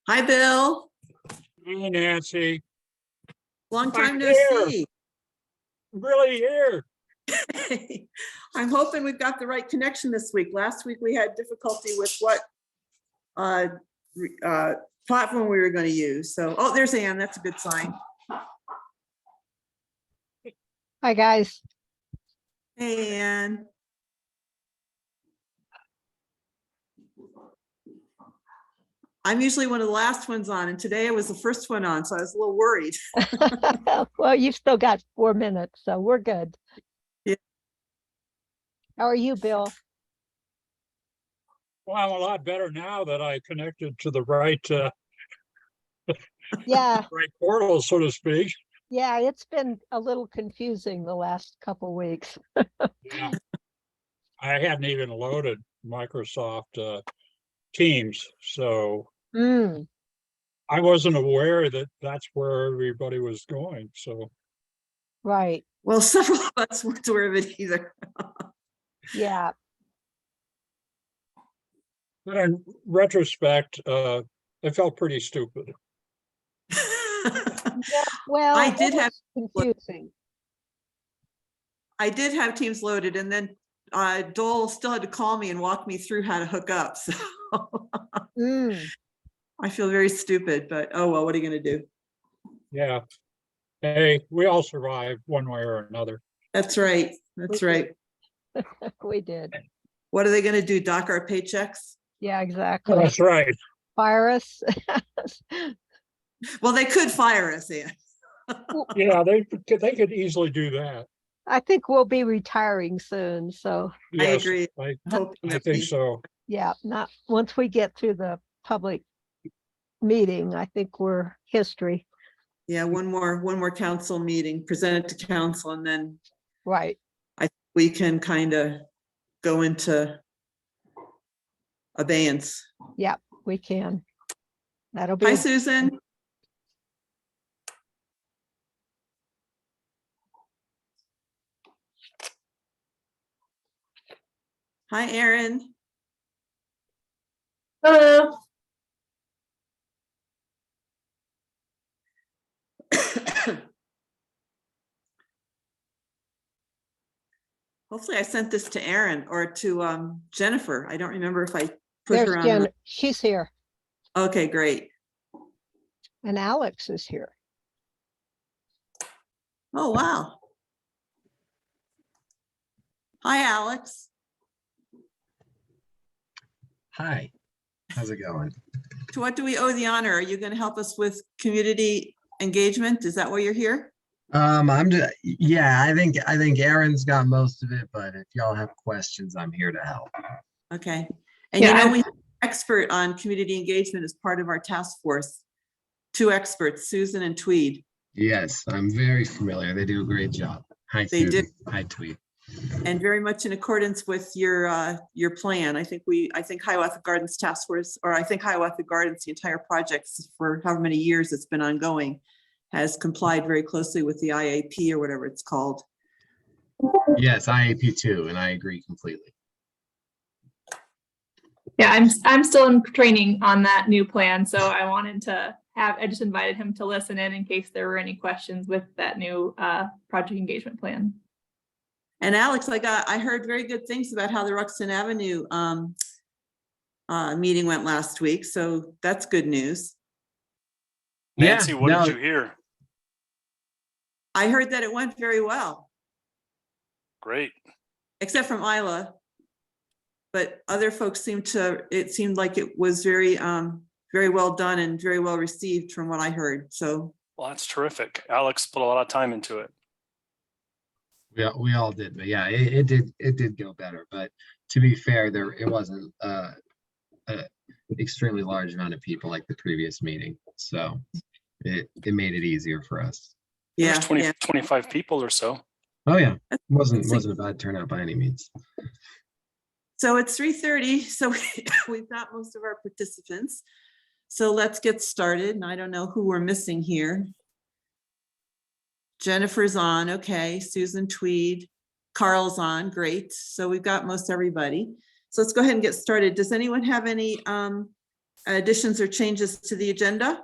Hi, Bill. Hi, Nancy. Long time no here. see. Really here. I'm hoping we've got the right connection this week. Last week we had difficulty with what platform we were going to use. So, oh, there's Ann. That's a good sign. Hi, guys. Hey, Ann. I'm usually one of the last ones on, and today I was the first one on, so I was a little worried. Well, you've still got 4 minutes, so we're good. Yeah. How are you, Bill? Well, I'm a lot better now that I connected to the right Yeah, right portal, so to speak. yeah, it's been a little confusing the last couple weeks. Yeah. I hadn't even loaded Microsoft Teams, so Mm, I wasn't aware that that's where everybody was going. So right. Well, several of us weren't aware of it either. Yeah. but in retrospect, it felt pretty stupid. Yeah, well, I did have confusing. I did have Teams loaded, and then Dole still had to call me and walk me through how to hook up. So Mm, I feel very stupid, but oh well, what are you going to do? Yeah. Hey, we all survived one way or another. That's right. That's right. we did. What are they going to do? Dock our paychecks? Yeah, exactly. That's right. Fire us. Well, they could fire us, Ann. Yeah, they could easily do that. I think we'll be retiring soon, so Yes, agree. I Hoping that think we- so. yeah, not once we get through the public meeting, I think we're history. Yeah, one more council meeting, present it to council, and then Right. we can kind of go into abeyance. Yeah, we can. That'll be Hi, Susan. Hi, Erin. Hello. Hopefully I sent this to Erin or to Jennifer. I don't remember if I put There's her on. Jen. She's here. Okay, great. And Alex is here. Oh, wow. Hi, Alex. Hi, how's it going? To what do we owe the honor? Are you going to help us with community engagement? Is that why you're here? I'm just, yeah, I think Aaron's got most of it, but if y'all have questions, I'm here to help. Okay. And Yeah, you know, we have an expert on community engagement as part of our task force. 2 experts, Susan and Tweed. Yes, I'm very familiar. They do a great job. Hi, They do. Susan. Hi, Tweet. And very much in accordance with your plan. I think Hiawatha Gardens Task Force, or I think Hiawatha Gardens, the entire project for however many years it's been ongoing, has complied very closely with the IAP or whatever it's called. Yes, IAP too, and I agree completely. Yeah, I'm still in training on that new plan, so I just invited him to listen in case there were any questions with that new project engagement plan. And Alex, I heard very good things about how the Ruxton Avenue meeting went last week, so that's good news. Nancy, Yeah, what no, did you hear? I heard that it went very well, Great. except from Isla. But other folks it seemed like it was very well done and very well received from what I heard. So Well, that's terrific. Alex put a lot of time into it. We all did, but yeah, it did go better. But to be fair, it wasn't a extremely large amount of people like the previous meeting, so it made it easier for us. There's Yeah, 20, yeah. 25 people or so. Oh yeah, wasn't That's a- a bad turnout by any means. So it's 3:30, so we've got most of our participants. So let's get started. And I don't know who we're missing here. Jennifer's on, okay. Susan Tweed, Carl's on, great. So we've got most everybody. So let's go ahead and get started. Does anyone have any additions or changes to the agenda?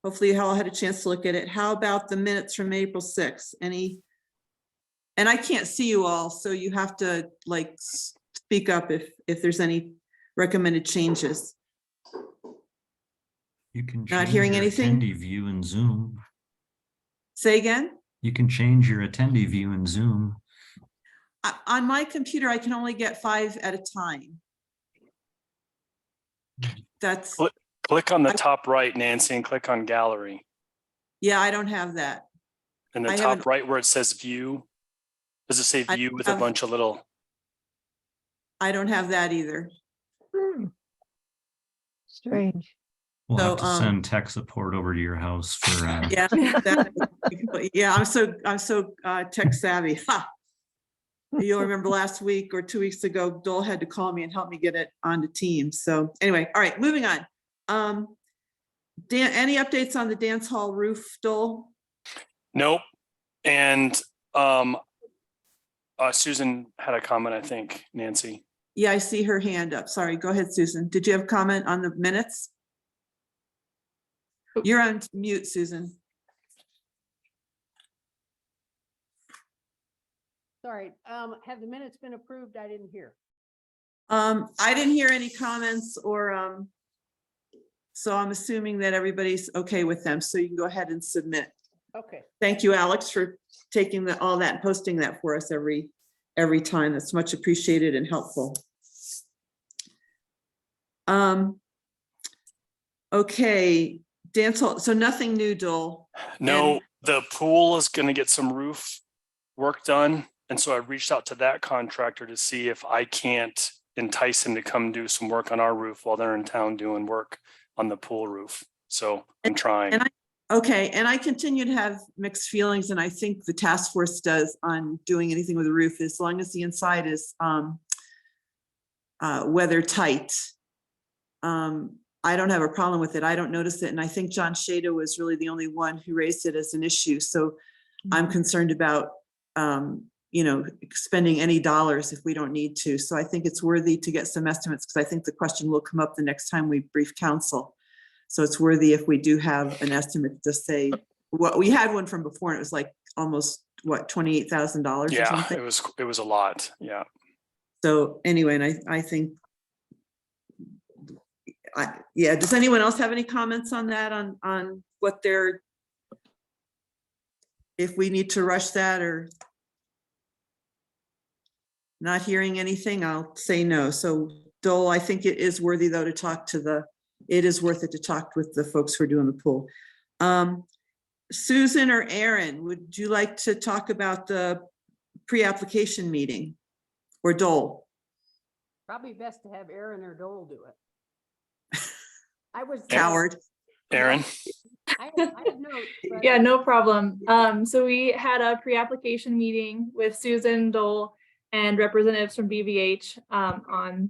Hopefully you all had a chance to look at it. How about the minutes from April 6th? Any? And I can't see you all, so you have to like speak up if there's any recommended changes. You can Not change hearing your anything? attendee view in Zoom. Say again? You can change your attendee view in Zoom. On my computer, I can only get 5 at a time. That's, Click on the top right, Nancy, and click on gallery. yeah, I don't have that. And the I top haven't- right where it says view, does it say I view with a have- bunch of little? I don't have that either. Hmm. Strange. We'll have So, to send tech support over to your house for Yeah, yeah, I'm so tech savvy. Ha. You'll remember last week or 2 weeks ago, Dole had to call me and help me get it onto Teams. So anyway, all right, moving on. Dan, any updates on the dance hall roof, Dole? Nope. And Susan had a comment, I think, Nancy. Yeah, I see her hand up. Sorry, go ahead, Susan. Did you have a comment on the minutes? You're on mute, Susan. Sorry, have the minutes been approved? I didn't hear. I didn't hear any comments or, so I'm assuming that everybody's okay with them. So you can go ahead and submit. Okay, Thank you, Alex, for taking all that and posting that for us every time. That's much appreciated and helpful. Okay, dance hall, so nothing new, Dole. No, And- the pool is going to get some roof work done. And so I reached out to that contractor to see if I can't entice him to come do some work on our roof while they're in town doing work on the pool roof. So I'm trying. and Okay, and I continue to have mixed feelings, and I think the task force does on doing anything with the roof, as long as the inside is weather tight. I don't have a problem with it. I don't notice it, and I think John Shada was really the only one who raised it as an issue. So I'm concerned about spending any dollars if we don't need to. So I think it's worthy to get some estimates, because I think the question will come up the next time we brief council. So it's worthy if we do have an estimate to say, what we had one from before, and it was like almost what, $28,000 or Yeah, something. it was a lot. Yeah. So anyway, and I think, yeah, does anyone else have any comments on that, on what they're, if we need to rush that or not hearing anything, I'll say no. So Dole, I think it is worthy though to talk to it is worth it to talk with the folks who are doing the pool. Susan or Aaron, would you like to talk about the pre-application meeting, or Dole? probably best to have Aaron or Dole do it. I was. Howard. Aaron. I have notes, but- Yeah, no problem. So we had a pre-application meeting with Susan, Dole, and representatives from BVH on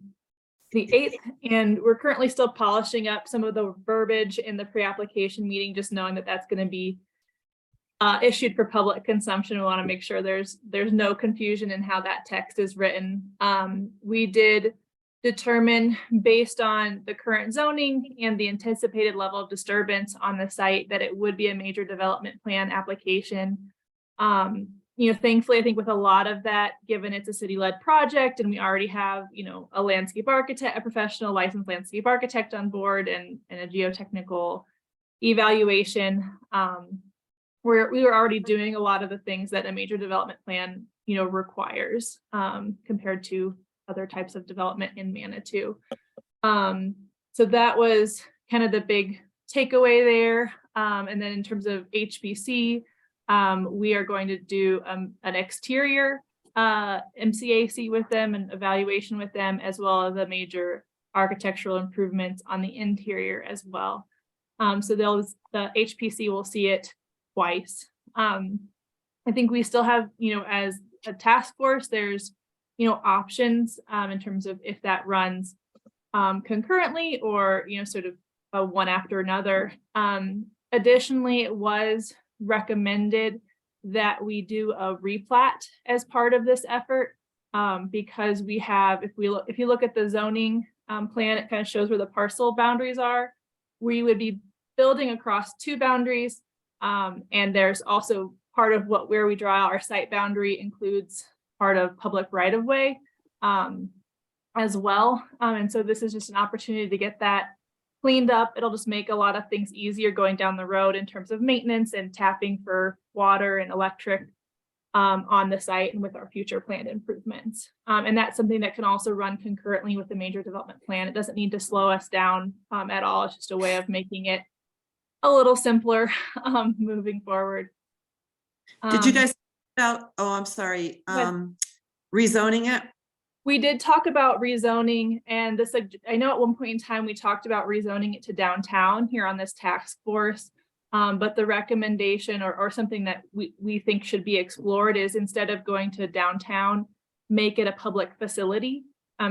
the 8th, and we're currently still polishing up some of the verbiage in the pre-application meeting, just knowing that that's going to be issued for public consumption. We want to make sure there's no confusion in how that text is written. We did determine, based on the current zoning and the anticipated level of disturbance on the site, that it would be a major development plan application. Thankfully, I think with a lot of that, given it's a city-led project and we already have, a landscape architect, a professional licensed landscape architect on board, and a geotechnical evaluation, we were already doing a lot of the things that a major development plan, requires, compared to other types of development in Manitou. So that was kind of the big takeaway there. And then in terms of HBC, We are going to do an exterior MCAC with them and evaluation with them, as well as a major architectural improvements on the interior as well. So the HPC will see it twice. I think we still have, as a task force, there's, options in terms of if that runs concurrently or, sort of one after another. Additionally, it was recommended that we do a replat as part of this effort because we have, if you look at the zoning plan, it kind of shows where the parcel boundaries are. We would be building across two boundaries, and there's also part of where we draw our site boundary includes part of public right-of-way as well. And so this is just an opportunity to get that cleaned up. It'll just make a lot of things easier going down the road in terms of maintenance and tapping for water and electric on the site and with our future planned improvements. And that's something that can also run concurrently with the major development plan. It doesn't need to slow us down at all. It's just a way of making it a little simpler moving forward. Did you guys about, oh, I'm sorry, rezoning it? We did talk about rezoning, and this, I know at one point in time we talked about rezoning it to downtown here on this task force. But the recommendation or something that we think should be explored is instead of going to downtown, make it a public facility.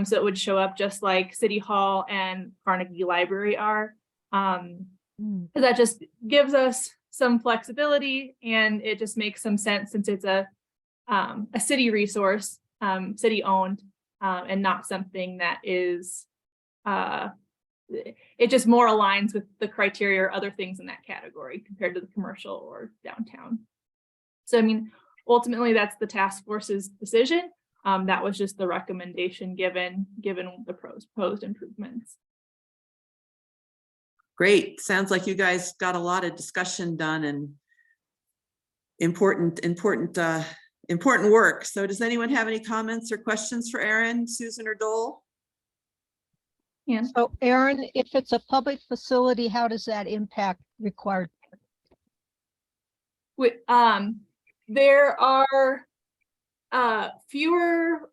So it would show up just like City Hall and Carnegie Library are. That just gives us some flexibility, and it just makes some sense since it's a city resource, city owned, and not something that is it just more aligns with the criteria or other things in that category compared to the commercial or downtown. So, I mean, ultimately that's the task force's decision. That was just the recommendation given the proposed improvements. Great. Sounds like you guys got a lot of discussion done and important work. So does anyone have any comments or questions for Erin, Susan, or Dole? Yeah. So Erin, if it's a public facility, how does that impact required? There are fewer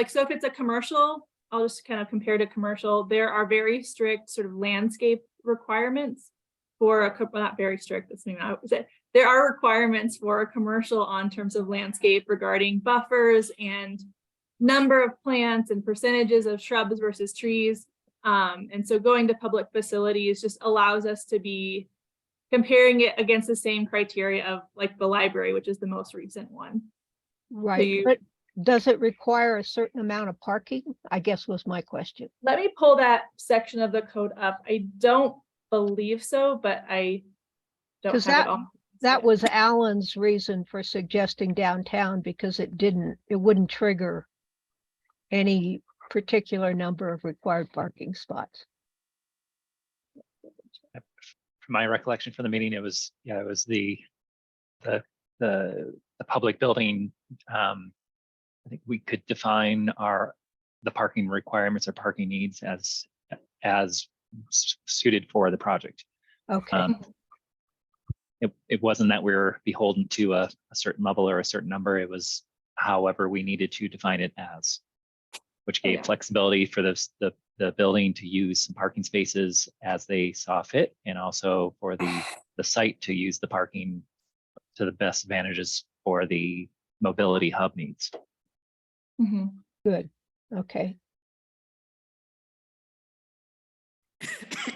so if it's a commercial, I'll just kind of compare to commercial, there are very strict sort of landscape requirements for not very strict, that's maybe not there are requirements for a commercial on terms of landscape regarding buffers and number of plants and percentages of shrubs versus trees. And so going to public facilities just allows us to be comparing it against the same criteria of like the library, which is the most recent one. Right, but does it require a certain amount of parking? I guess was my question. Let me pull that section of the code up. I don't believe so, but I don't have it all. That was Alan's reason for suggesting downtown, because it wouldn't trigger any particular number of required parking spots. From my recollection from the meeting, it was the public building. I think we could define the parking requirements or parking needs as suited for the project. Okay. It wasn't that we were beholden to a certain level or a certain number. It was however we needed to define it as, which gave flexibility for the building to use some parking spaces as they saw fit, and also for the site to use the parking to the best advantages for the mobility hub needs. Mm-hmm. Good. Okay.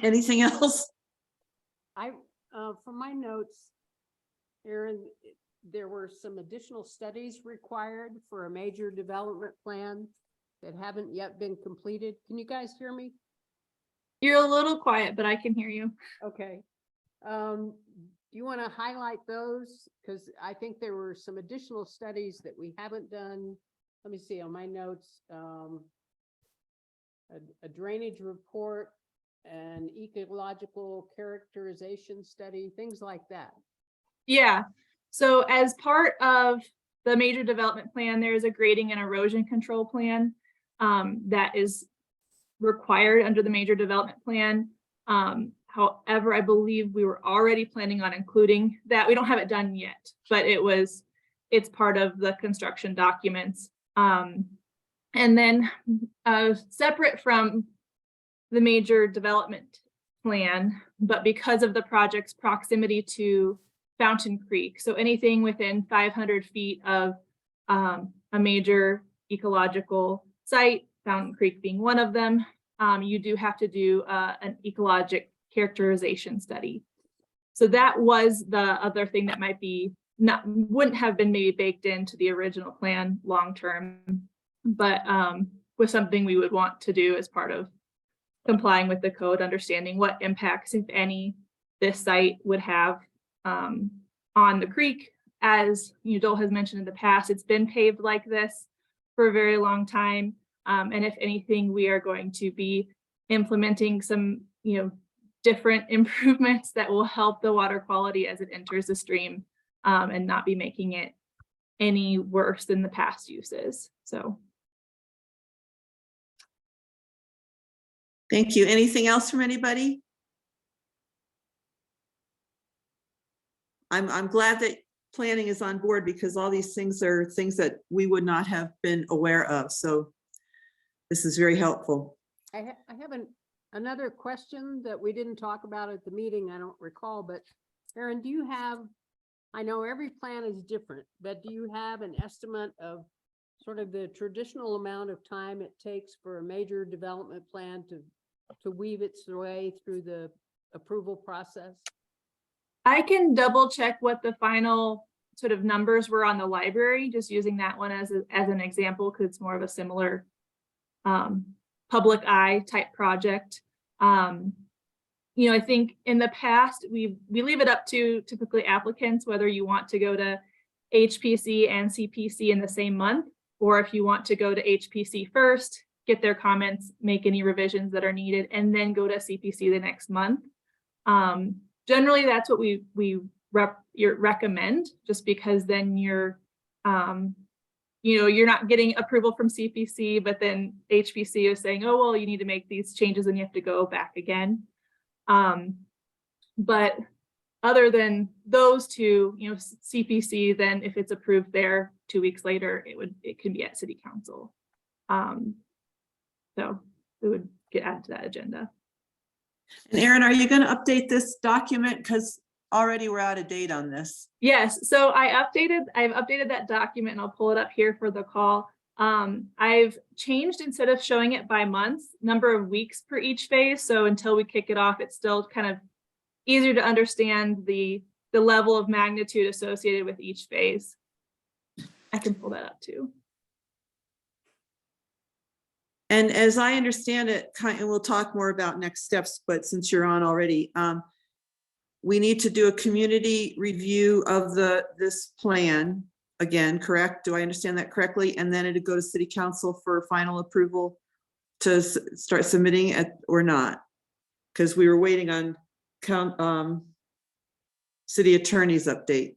Anything else? From my notes, Erin, there were some additional studies required for a major development plan that haven't yet been completed. Can you guys hear me? You're a little quiet, but I can hear you. Okay. Do you want to highlight those? Because I think there were some additional studies that we haven't done. Let me see on my notes. A drainage report, an ecological characterization study, things like that. Yeah. So as part of the major development plan, there is a grading and erosion control plan that is required under the major development plan. However, I believe we were already planning on including that. We don't have it done yet, but it's part of the construction documents. And then separate from the major development plan, but because of the project's proximity to Fountain Creek, so anything within 500 feet of a major ecological site, Fountain Creek being one of them, you do have to do an ecologic characterization study. So that was the other thing that wouldn't have been maybe baked into the original plan long-term, but was something we would want to do as part of complying with the code, understanding what impacts, if any, this site would have on the creek. As Dole has mentioned in the past, it's been paved like this for a very long time. And if anything, we are going to be implementing some, different improvements that will help the water quality as it enters the stream, and not be making it any worse than the past uses. So. Thank you. Anything else from anybody? I'm glad that planning is on board, because all these things are things that we would not have been aware of. So this is very helpful. I have another question that we didn't talk about at the meeting. I don't recall, but Aaron, do you have, I know every plan is different, but do you have an estimate of sort of the traditional amount of time it takes for a major development plan to weave its way through the approval process? I can double check what the final sort of numbers were on the library, just using that one as an example, because it's more of a similar public eye type project. I think in the past, we leave it up to typically applicants, whether you want to go to HPC and CPC in the same month, or if you want to go to HPC first, get their comments, make any revisions that are needed, and then go to CPC the next month. Generally, that's what we recommend, just because then you're not getting approval from CPC, but then HPC is saying, oh, well, you need to make these changes and you have to go back again. But other than those two, CPC, then if it's approved there 2 weeks later, it can be at City Council. So it would get added to that agenda. And Aaron, are you going to update this document? Because already we're out of date on this. Yes, so I've updated that document, and I'll pull it up here for the call. I've changed, instead of showing it by months, number of weeks per each phase. So until we kick it off, it's still kind of easier to understand the level of magnitude associated with each phase. I can pull that up too. And as I understand it, and we'll talk more about next steps, but since you're on already, we need to do a community review of this plan again, correct? Do I understand that correctly? And then it'd go to City Council for final approval to start submitting it, or not? Because we were waiting on City Attorney's update.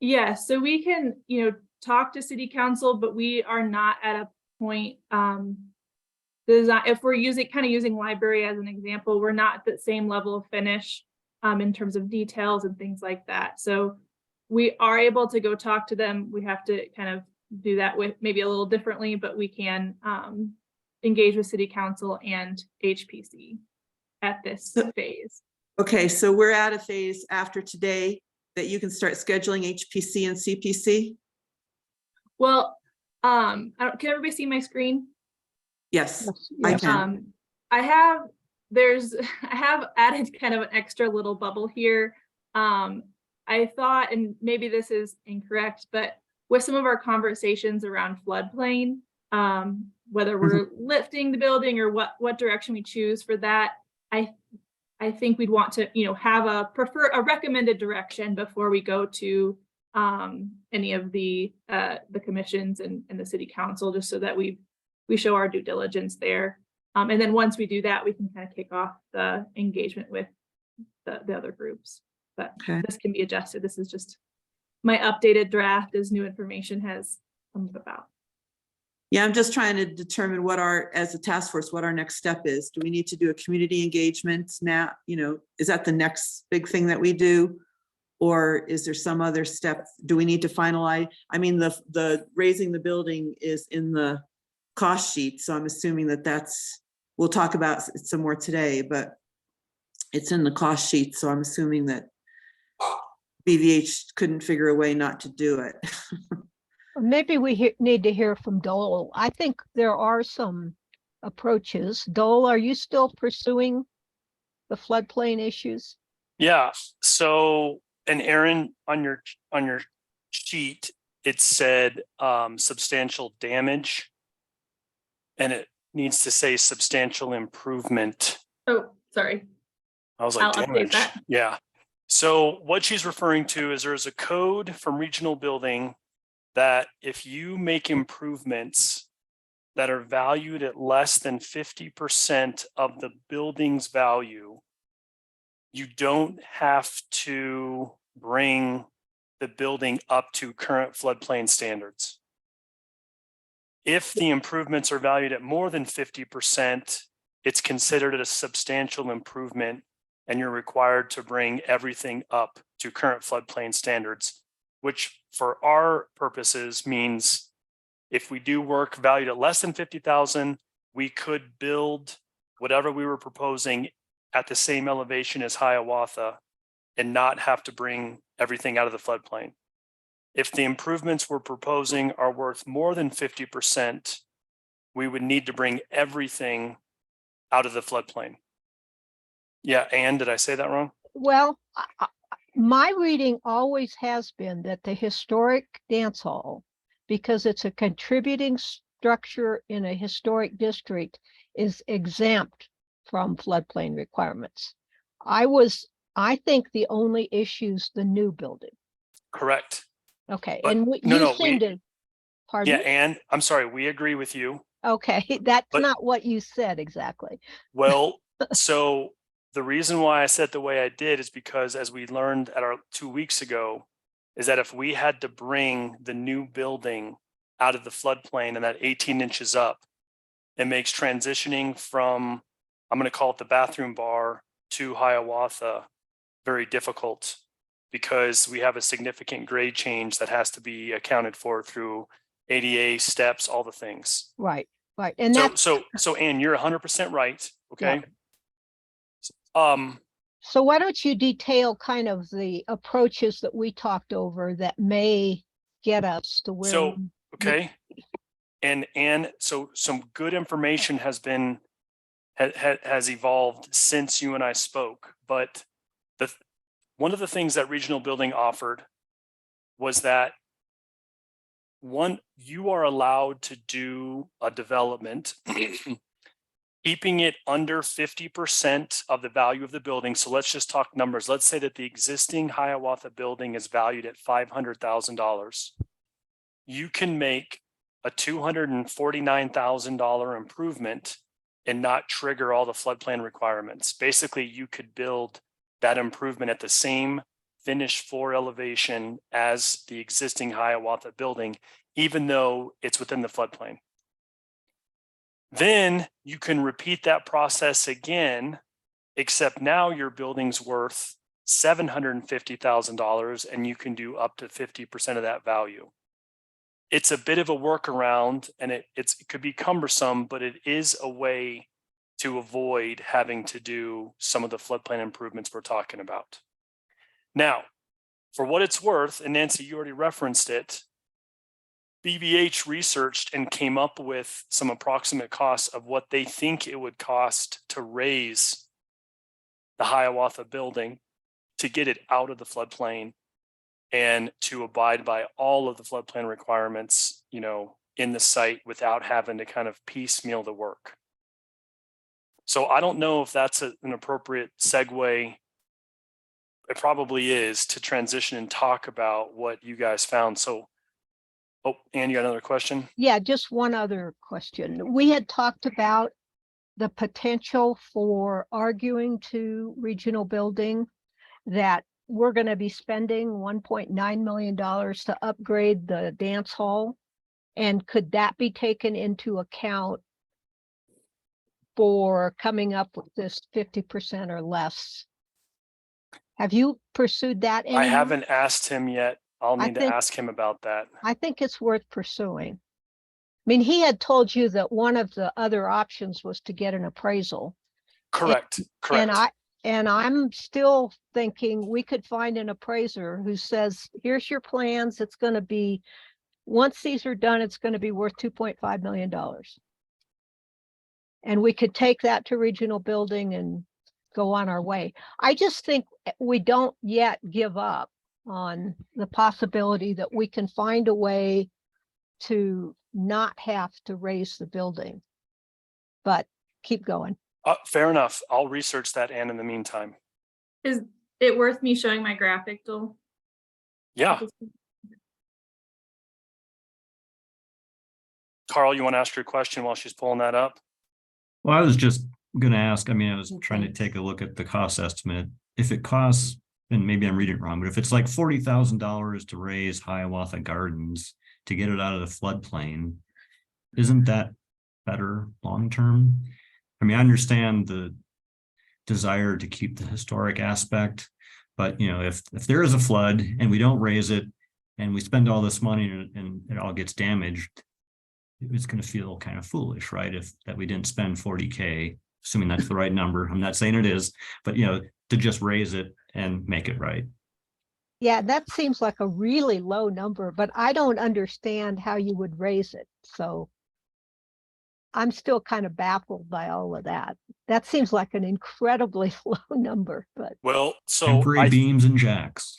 Yeah, so we can, talk to City Council, but we are not at a point, if we're using library as an example, we're not at the same level of finish in terms of details and things like that. So we are able to go talk to them. We have to kind of do that with maybe a little differently, but we can engage with City Council and HPC at this phase. Okay, so we're at a phase after today that you can start scheduling HPC and CPC? Well, can everybody see my screen? Yes, Yes. I can. I have added kind of an extra little bubble here. I thought, and maybe this is incorrect, but with some of our conversations around floodplain, whether we're lifting the building or what direction we choose for that, I think we'd want to, have a recommended direction before we go to any of the commissions and the City Council, just so that we show our due diligence there. And then once we do that, we can kind of kick off the engagement with the other groups. But This can be adjusted. This is just my updated draft as new information has come about. Yeah, I'm just trying to determine what as a task force, what our next step is. Do we need to do a community engagement now? You know, is that the next big thing that we do? Or is there some other step? Do we need to finalize? I mean, the raising the building is in the cost sheet, so I'm assuming that's, we'll talk about it some more today, but it's in the cost sheet, so I'm assuming that BVH couldn't figure a way not to do it. Maybe we need to hear from Dole. I think there are some approaches. Dole, are you still pursuing the floodplain issues? Yeah, so, and Aaron, on your sheet, it said substantial damage. And it needs to say substantial improvement. Oh, sorry. I was like, I'll update damage. that. Yeah. So what she's referring to is there's a code from regional building that if you make improvements that are valued at less than 50% of the building's value, you don't have to bring the building up to current floodplain standards. If the improvements are valued at more than 50%, it's considered a substantial improvement and you're required to bring everything up to current floodplain standards, which for our purposes means if we do work valued at less than 50,000, we could build whatever we were proposing at the same elevation as Hiawatha and not have to bring everything out of the floodplain. If the improvements we're proposing are worth more than 50%, we would need to bring everything out of the floodplain. Yeah, Anne, did I say that wrong? Well, my reading always has been that the historic dance hall, because it's a contributing structure in a historic district, is exempt from floodplain requirements. I think the only issue's the new building. Correct. Okay, But and no, you seem to, pardon? Yeah, Anne, I'm sorry, we agree with you. Okay, that's But- not what you said exactly. Well, so the reason why I said the way I did is because as we learned at our 2 weeks ago, is that if we had to bring the new building out of the floodplain and that 18 inches up, it makes transitioning from, I'm going to call it the bathroom bar to Hiawatha very difficult because we have a significant grade change that has to be accounted for through ADA steps, all the things. Right, right. And So, that's, so Ann, you're 100% right. Okay. so why don't you detail kind of the approaches that we talked over that may get us to where, So, okay. And so some good information has evolved since you and I spoke, but one of the things that regional building offered was that you are allowed to do a development keeping it under 50% of the value of the building. So let's just talk numbers. Let's say that the existing Hiawatha building is valued at $500,000. You can make a $249,000 improvement and not trigger all the floodplain requirements. Basically, you could build that improvement at the same finished floor elevation as the existing Hiawatha building, even though it's within the floodplain. Then you can repeat that process again, except now your building's worth $750,000 and you can do up to 50% of that value. It's a bit of a workaround and it could be cumbersome, but it is a way to avoid having to do some of the floodplain improvements we're talking about. Now, for what it's worth, and Nancy, you already referenced it, BVH researched and came up with some approximate costs of what they think it would cost to raise the Hiawatha building to get it out of the floodplain and to abide by all of the floodplain requirements, in the site without having to kind of piecemeal the work. So I don't know if that's an appropriate segue. It probably is to transition and talk about what you guys found. So, oh, Anne, you got another question? yeah, just one other question. We had talked about the potential for arguing to regional building that we're going to be spending $1.9 million to upgrade the dance hall. And could that be taken into account for coming up with this 50% or less? Have you pursued that I anymore? haven't asked him yet. I'll I need to think- ask him about that. I think it's worth pursuing. I mean, he had told you that one of the other options was to get an appraisal. Correct, And correct. I'm still thinking we could find an appraiser who says, here's your plans. It's going to be, once these are done, it's going to be worth $2.5 million. And we could take that to regional building and go on our way. I just think we don't yet give up on the possibility that we can find a way to not have to raise the building. But keep going. Fair enough. I'll research that, and in the meantime. Is it worth me showing my graphic, Dole? Yeah. Carl, you want to ask your question while she's pulling that up? Well, I was just gonna ask, I mean, I was trying to Okay. take a look at the cost estimate. If it costs, and maybe I'm reading it wrong, but if it's like $40,000 to raise Hiawatha Gardens to get it out of the floodplain, isn't that better long-term? I mean, I understand the desire to keep the historic aspect, but you know, if there is a flood and we don't raise it and we spend all this money and it all gets damaged, it's going to feel kind of foolish, right? If that we didn't spend 40K, assuming that's the right number. I'm not saying it is, but you know, to just raise it and make it right. Yeah, that seems like a really low number, but I don't understand how you would raise it. So I'm still kind of baffled by all of that. That seems like an incredibly low number, but Well, so Temporary beams and jacks.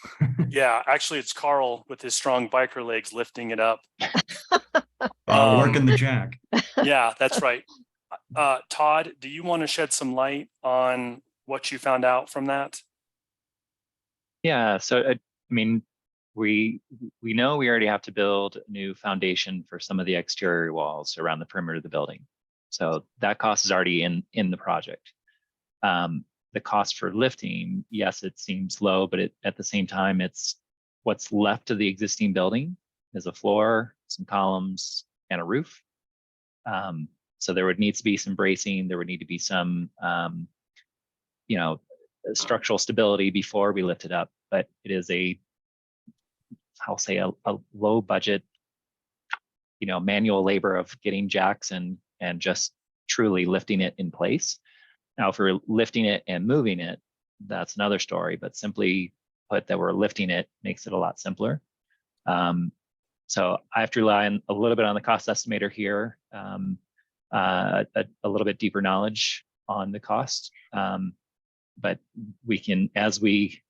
yeah, actually it's Carl with his strong biker legs lifting it up. Working the jack. Yeah, that's right. Todd, do you want to shed some light on what you found out from that? Yeah, so I mean, we know we already have to build a new foundation for some of the exterior walls around the perimeter of the building. So that cost is already in the project. The cost for lifting, yes, it seems low, but at the same time, it's what's left of the existing building is a floor, some columns, and a roof. So there would need to be some bracing. There would need to be some, you know, structural stability before we lift it up. But it is I'll say a low budget, you know, manual labor of getting jacks and just truly lifting it in place. Now, if we're lifting it and moving it, that's another story. But simply put, that we're lifting it makes it a lot simpler. So I have to rely on a little bit on the cost estimator here, a little bit deeper knowledge on the cost. But we can, as we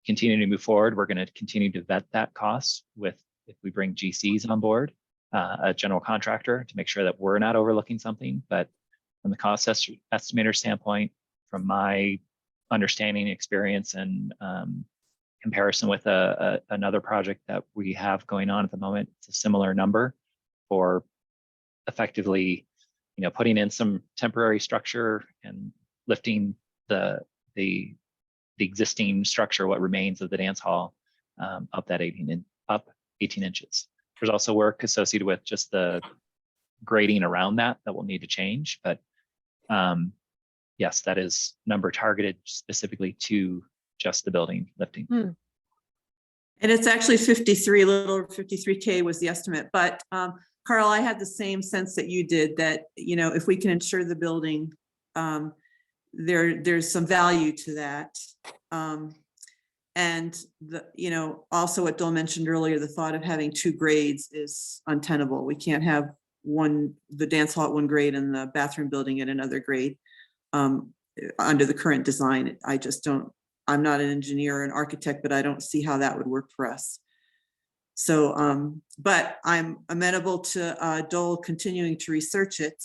continue to move forward, we're going to continue to vet that cost with, if we bring GCs on board, a general contractor, to make sure that we're not overlooking something. But from the cost estimator standpoint, from my understanding, experience, and comparison with another project that we have going on at the moment, it's a similar number for effectively, you know, putting in some temporary structure and lifting the existing structure, what remains of the dance hall, up 18 inches. There's also work associated with just the grading around that will need to change, but yes, that is number targeted specifically to just the building lifting. And it's actually 53, a little over 53K was the estimate. But Carl, I had the same sense that you did, that, you know, if we can insure the building, there's some value to that. And you know, also what Dole mentioned earlier, the thought of having two grades is untenable. We can't have the dance hall at one grade and the bathroom building at another grade under the current design. I just don't, I'm not an engineer or an architect, but I don't see how that would work for us. So, but I'm amenable to Dole continuing to research it.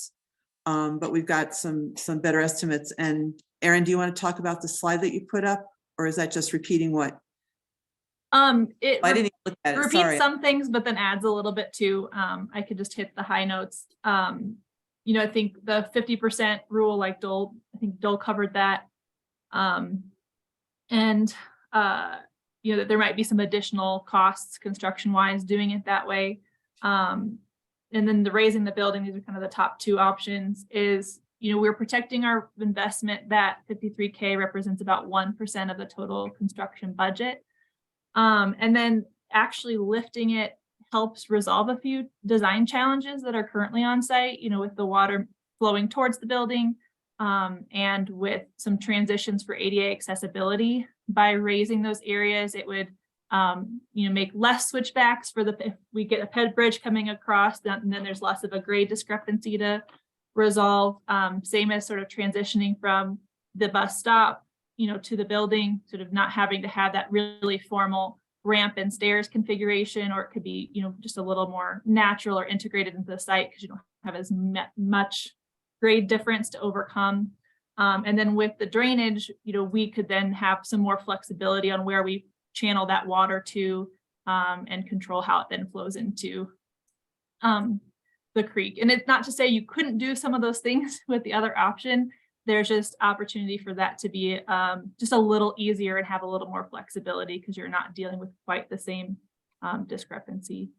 But we've got some better estimates. And Erin, do you want to talk about the slide that you put up, or is that just repeating what? It I didn't even look at it. repeats Sorry. some things, but then adds a little bit too. I could just hit the high notes. You know, I think the 50% rule, like Dole, I think Dole covered that. And you know, that there might be some additional costs construction wise doing it that way. and then the raising the building, these are kind of the top two options, is, we're protecting our investment. That 53K represents about 1% of the total construction budget. And then actually lifting it helps resolve a few design challenges that are currently on site, with the water flowing towards the building, and with some transitions for ADA accessibility. By raising those areas, it would make less switchbacks if we get a ped bridge coming across, then there's less of a grade discrepancy to resolve. Same as sort of transitioning from the bus stop, to the building, sort of not having to have that really formal ramp and stairs configuration, or it could be, just a little more natural or integrated into the site because you don't have as much grade difference to overcome. And then with the drainage, we could then have some more flexibility on where we channel that water to, and control how it then flows into the creek. And it's not to say you couldn't do some of those things with the other option. There's just opportunity for that to be just a little easier and have a little more flexibility because you're not dealing with quite the same discrepancy.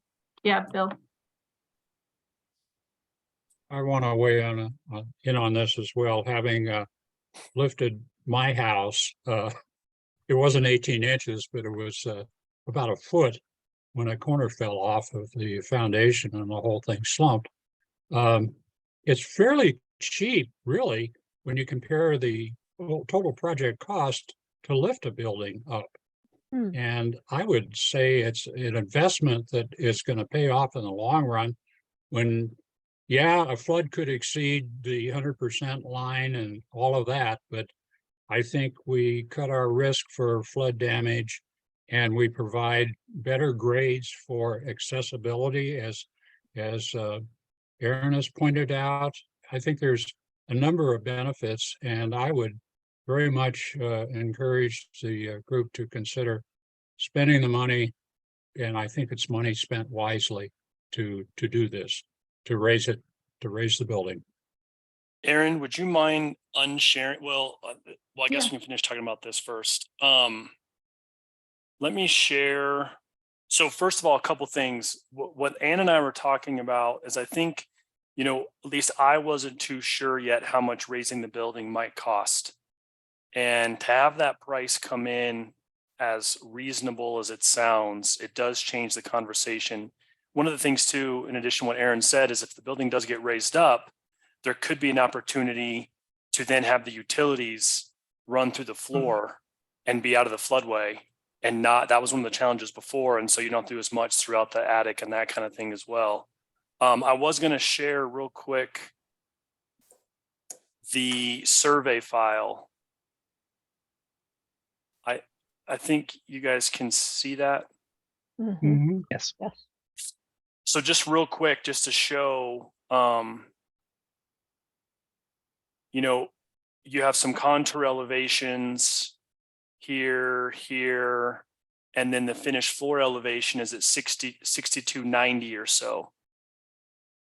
Yeah, Bill. I want to weigh in on this as well, having lifted my house. It wasn't 18 inches, but it was about a foot when a corner fell off of the foundation and the whole thing slumped. It's fairly cheap, really, when you compare the total project cost to lift a building up. And I would say it's an investment that is going to pay off in the long run when, yeah, a flood could exceed the 100% line and all of that, but I think we cut our risk for flood damage and we provide better grades for accessibility as Aaron has pointed out. I think there's a number of benefits, and I would very much encourage the group to consider spending the money, and I think it's money spent wisely to do this, to raise the building. Aaron, would you mind unsharing? Well, I guess Yeah. we can finish talking about this first. Let me share. So first of all, a couple things. What Ann and I were talking about is I think, at least I wasn't too sure yet how much raising the building might cost. And to have that price come in as reasonable as it sounds, it does change the conversation. One of the things too, in addition to what Aaron said, is if the building does get raised up, there could be an opportunity to then have the utilities run through the floor and be out of the floodway, and that was one of the challenges before. And so you don't do as much throughout the attic and that kind of thing as well. I was going to share real quick the survey file. I think you guys can see that. Yes. So just real quick, just to show, you have some contour elevations here, and then the finished floor elevation is at 6290 or so.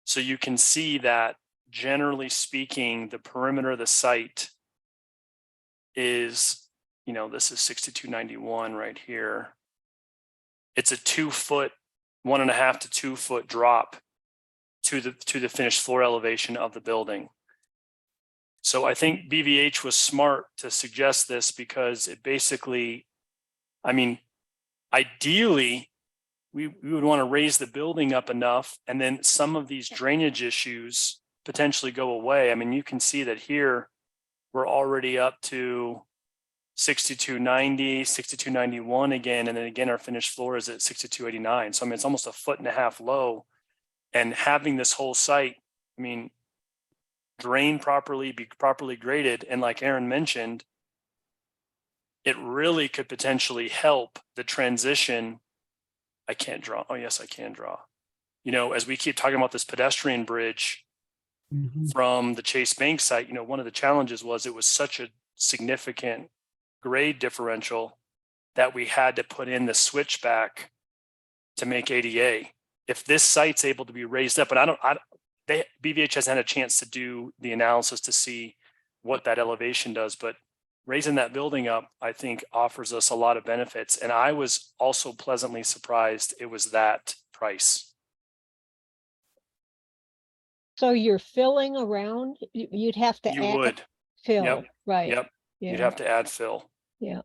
So you can see that generally speaking, the perimeter of the site is, this is 6291 right here. It's a 2 foot, 1.5 to 2 foot drop to the finished floor elevation of the building. So I think BVH was smart to suggest this because it basically, ideally, we would want to raise the building up enough, and then some of these drainage issues potentially go away. You can see that here we're already up to 6290, 6291 again, and then again our finished floor is at 6289. So it's almost 1.5 feet low, and having this whole site, drain properly, be properly graded, and like Aaron mentioned, it really could potentially help the transition. I can't draw. Oh, yes, I can draw. As we keep talking about this pedestrian bridge from the Chase Bank site, one of the challenges was it was such a significant grade differential that we had to put in the switchback to make ADA. If this site's able to be raised up, and BVH hasn't had a chance to do the analysis to see what that elevation does, but raising that building up, I think, offers us a lot of benefits. And I was also pleasantly surprised it was that price. So you're filling around, you'd have to You add would, fill, right? yep, you'd Yeah, have to add fill. yeah.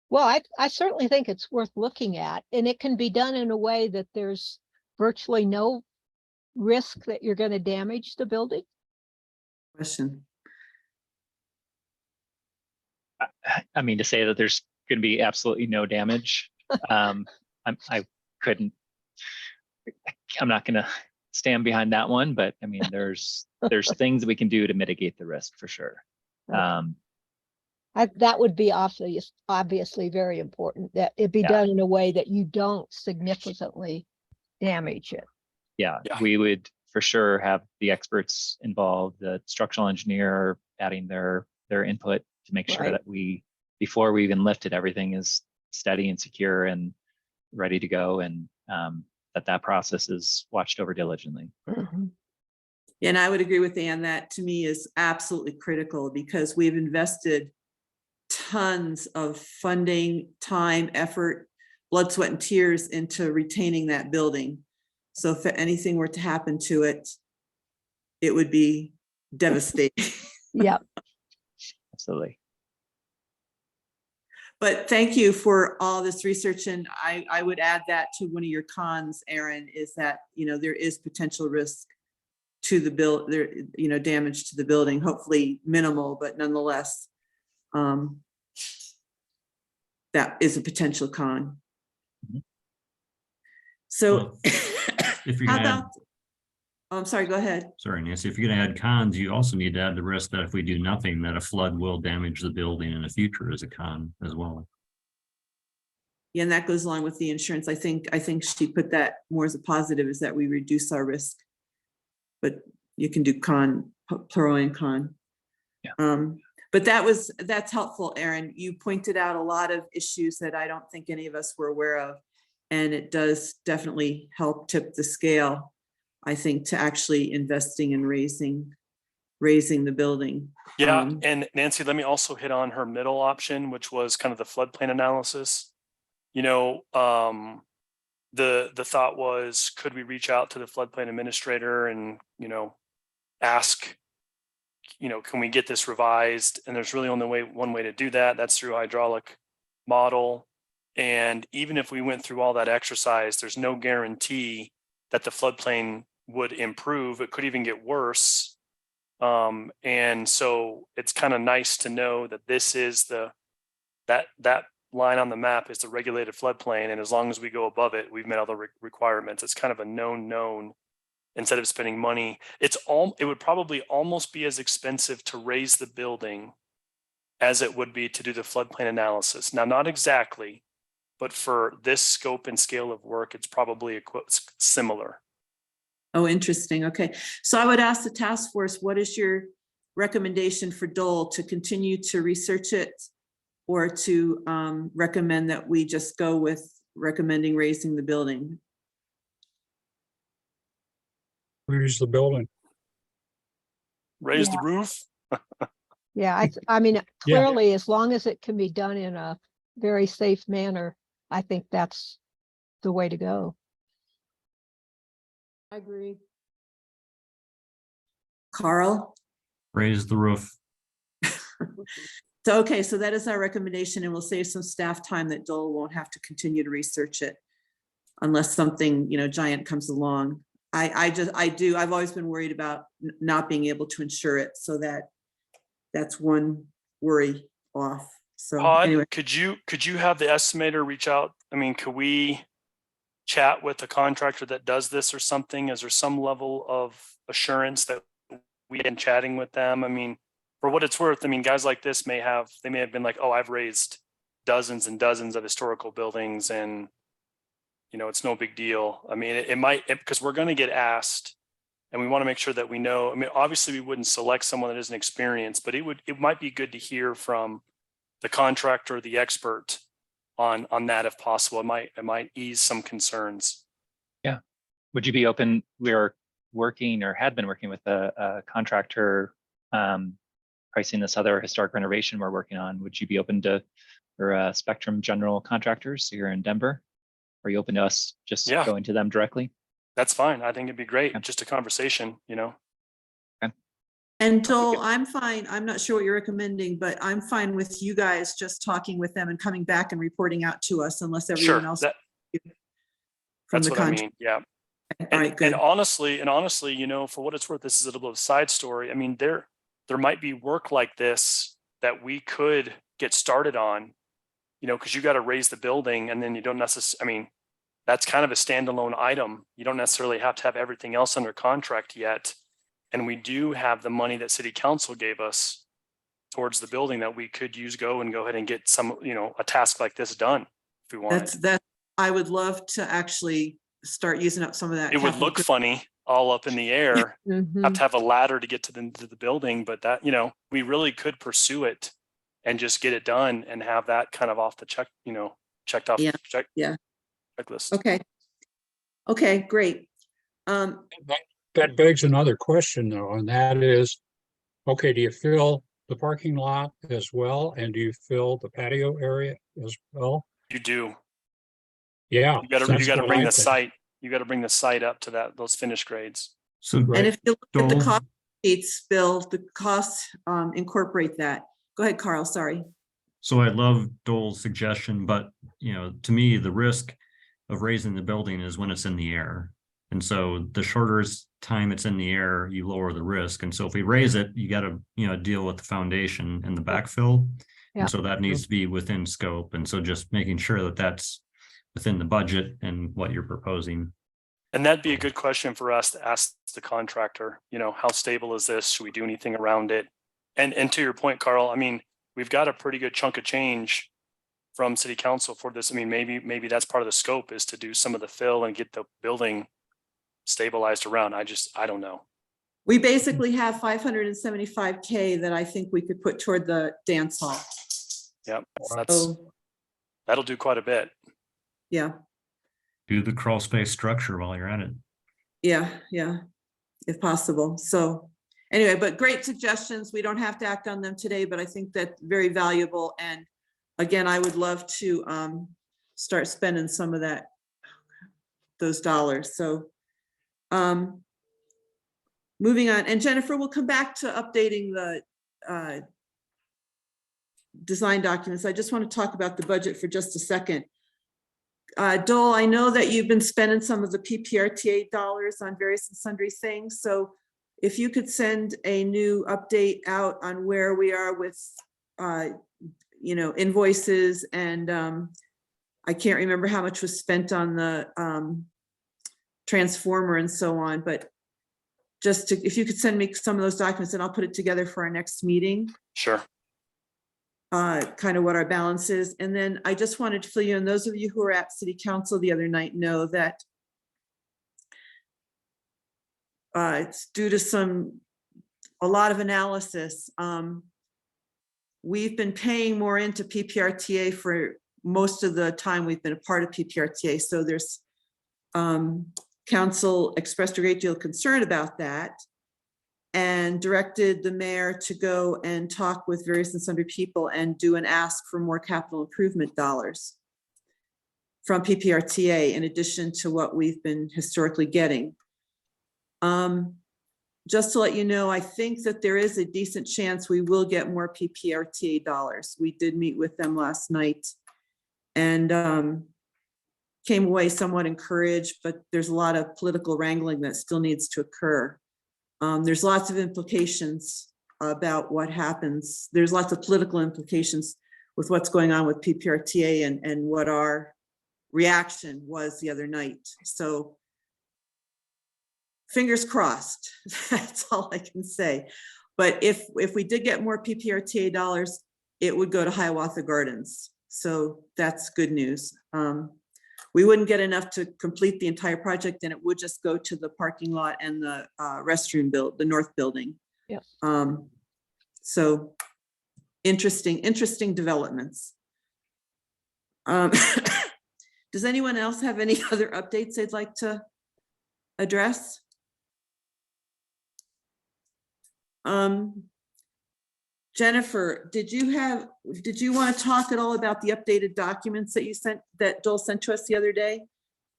Well, I certainly think it's worth looking at, and it can be done in a way that there's virtually no risk that you're going to damage the building. Question. I mean, to say that there's going to be absolutely no damage, I couldn't, I'm not going to stand behind that one, but I mean, there's things that we can do to mitigate the risk for sure. Okay. That would be obviously very important, that it be Yeah. done in a way that you don't significantly damage it. Yeah, Yeah. we would for sure have the experts involved, the structural engineer adding their input to make sure Right. that before we even lift it, everything is steady and secure and ready to go, and that process is watched over diligently. Mhm. And I would agree with Ann, that to me is absolutely critical, because we've invested tons of funding, time, effort, blood, sweat, and tears into retaining that building. So if anything were to happen to it, it would be devastating. Yep. Absolutely. But thank you for all this research. And I would add that to one of your cons, Aaron, is that, there is potential risk to the build there, damage to the building, hopefully minimal, but nonetheless, that is a potential con. Mhm. So Well, if you're how gonna add, about, I'm sorry, go ahead. sorry, Nancy, if you're gonna add cons, you also need to add the risk that if we do nothing, that a flood will damage the building in the future as a con as well. Yeah, and that goes along with the insurance. I think she put that more as a positive, is that we reduce our risk. But you can do pro and con. Yeah. But that's helpful, Aaron. You pointed out a lot of issues that I don't think any of us were aware of. And it does definitely help tip the scale, I think, to actually investing and raising the building. Yeah, and Nancy, let me also hit on her middle option, which was kind of the floodplain analysis. The thought was, could we reach out to the floodplain administrator and, ask, can we get this revised? And there's really only one way to do that. That's through hydraulic model. And even if we went through all that exercise, there's no guarantee that the floodplain would improve. It could even get worse. And so it's kind of nice to know that this is that line on the map is the regulated floodplain. And as long as we go above it, we've met all the requirements. It's kind of a known. Instead of spending money, it would probably almost be as expensive to raise the building as it would be to do the floodplain analysis. Now, not exactly, but for this scope and scale of work, it's probably similar. Oh, interesting. Okay. So I would ask the task force, what is your recommendation for Dole, to continue to research it, or to recommend that we just go with recommending raising the building? Raise the building. Raise the roof. Yeah, I mean, clearly, as long as it can be done in a very safe manner, I think that's the way to go. I agree. Carl? Raise the roof. So, okay, so that is our recommendation, and we'll save some staff time that Dole won't have to continue to research it unless something, giant comes along. I've always been worried about not being able to insure it, so that's one worry off. So Todd, anyway, could you have the estimator reach out? I mean, could we chat with the contractor that does this or something? Is there some level of assurance that we've been chatting with them? I mean, for what it's worth, I mean, guys like this may have been like, oh, I've raised dozens and dozens of historical buildings, and it's no big deal. I mean, it might, because we're going to get asked, and we want to make sure that we know. I mean, obviously we wouldn't select someone that isn't experienced, but it might be good to hear from the contractor, the expert on that if possible. It might ease some concerns. Yeah. Would you be open? We are working or had been working with a contractor pricing this other historic renovation we're working on. Would you be open to, or Spectrum General Contractors here in Denver? Are you open to us just Yeah. going to them directly? That's fine. I think it'd be great. Yeah. Just a conversation, you know? And Joel, I'm fine. I'm not sure what you're recommending, but I'm fine with you guys just talking with them and coming back and reporting out to us unless everyone Sure. else. That, From that's the what I contract. mean. Yeah. All right, good. And honestly, you know, for what it's worth, this is a little bit of a side story. I mean, there might be work like this that we could get started on, you know, because you got to raise the building and then you don't necessarily, I mean, that's kind of a standalone item. You don't necessarily have to have everything else under contract yet. And we do have the money that city council gave us towards the building that we could go ahead and get some, you know, a task like this done if we wanted. That I would love to actually start using up some of that. It would capital look funny all up in the air, Mhm. have to have a ladder to get to the building, but that, you know, we really could pursue it and just get it done and have that kind of off the check, you know, checked off. Yeah, Check, yeah. checklist. Okay. Okay, great. That begs another question though, and that is, okay, do you fill the parking lot as well? And do you fill the patio area as well? You do. Yeah. You got that's to what bring I the think. site. You got to bring the site up to those finished grades. So And if you look at the Joel? cost sheets, Bill, the costs incorporate that. Go ahead, Carl, sorry. So I love Dole's suggestion, but you know, to me, the risk of raising the building is when it's in the air. And so the shorter time it's in the air, you lower the risk. And so if we raise it, you got to, you know, deal with the foundation and the backfill. Yeah. And so that needs to be within scope. And so just making sure that that's within the budget and what you're proposing. And that'd be a good question for us to ask the contractor, you know, how stable is this? Should we do anything around it? And to your point, Carl, I mean, we've got a pretty good chunk of change from city council for this. I mean, maybe that's part of the scope is to do some of the fill and get the building stabilized around. I don't know. We basically have 575K that I think we could put toward the dance hall. Yeah, So, that'll do quite a bit. yeah, Do the crawl space structure while you're at it. yeah, if possible. So anyway, but great suggestions. We don't have to act on them today, but I think that's very valuable. And again, I would love to start spending some of those dollars. So moving on, and Jennifer, we'll come back to updating the design documents. I just want to talk about the budget for just a second. Dole, I know that you've been spending some of the PPRTA dollars on various and sundry things. So if you could send a new update out on where we are with, you know, invoices, and I can't remember how much was spent on the transformer and so on, but just if you could send me some of those documents, and I'll put it together for our next meeting. Sure. Kind of what our balance is. And then I just wanted to fill you in, those of you who were at city council the other night know that it's due to a lot of analysis. We've been paying more into PPRTA for most of the time we've been a part of PPRTA. So there's council expressed a great deal of concern about that and directed the mayor to go and talk with various and sundry people and do an ask for more capital improvement dollars from PPRTA in addition to what we've been historically getting. Just to let you know, I think that there is a decent chance we will get more PPRTA dollars. We did meet with them last night and came away somewhat encouraged, but there's a lot of political wrangling that still needs to occur. There's lots of implications about what happens. There's lots of political implications with what's going on with PPRTA and what our reaction was the other night. So fingers crossed, that's all I can say. But if we did get more PPRTA dollars, it would go to Hiawatha Gardens. So that's good news. We wouldn't get enough to complete the entire project, and it would just go to the parking lot and the restroom the north building. Yep. So interesting developments. Does anyone else have any other updates they'd like to address? Jennifer, did you want to talk at all about the updated documents that that Joel sent to us the other day?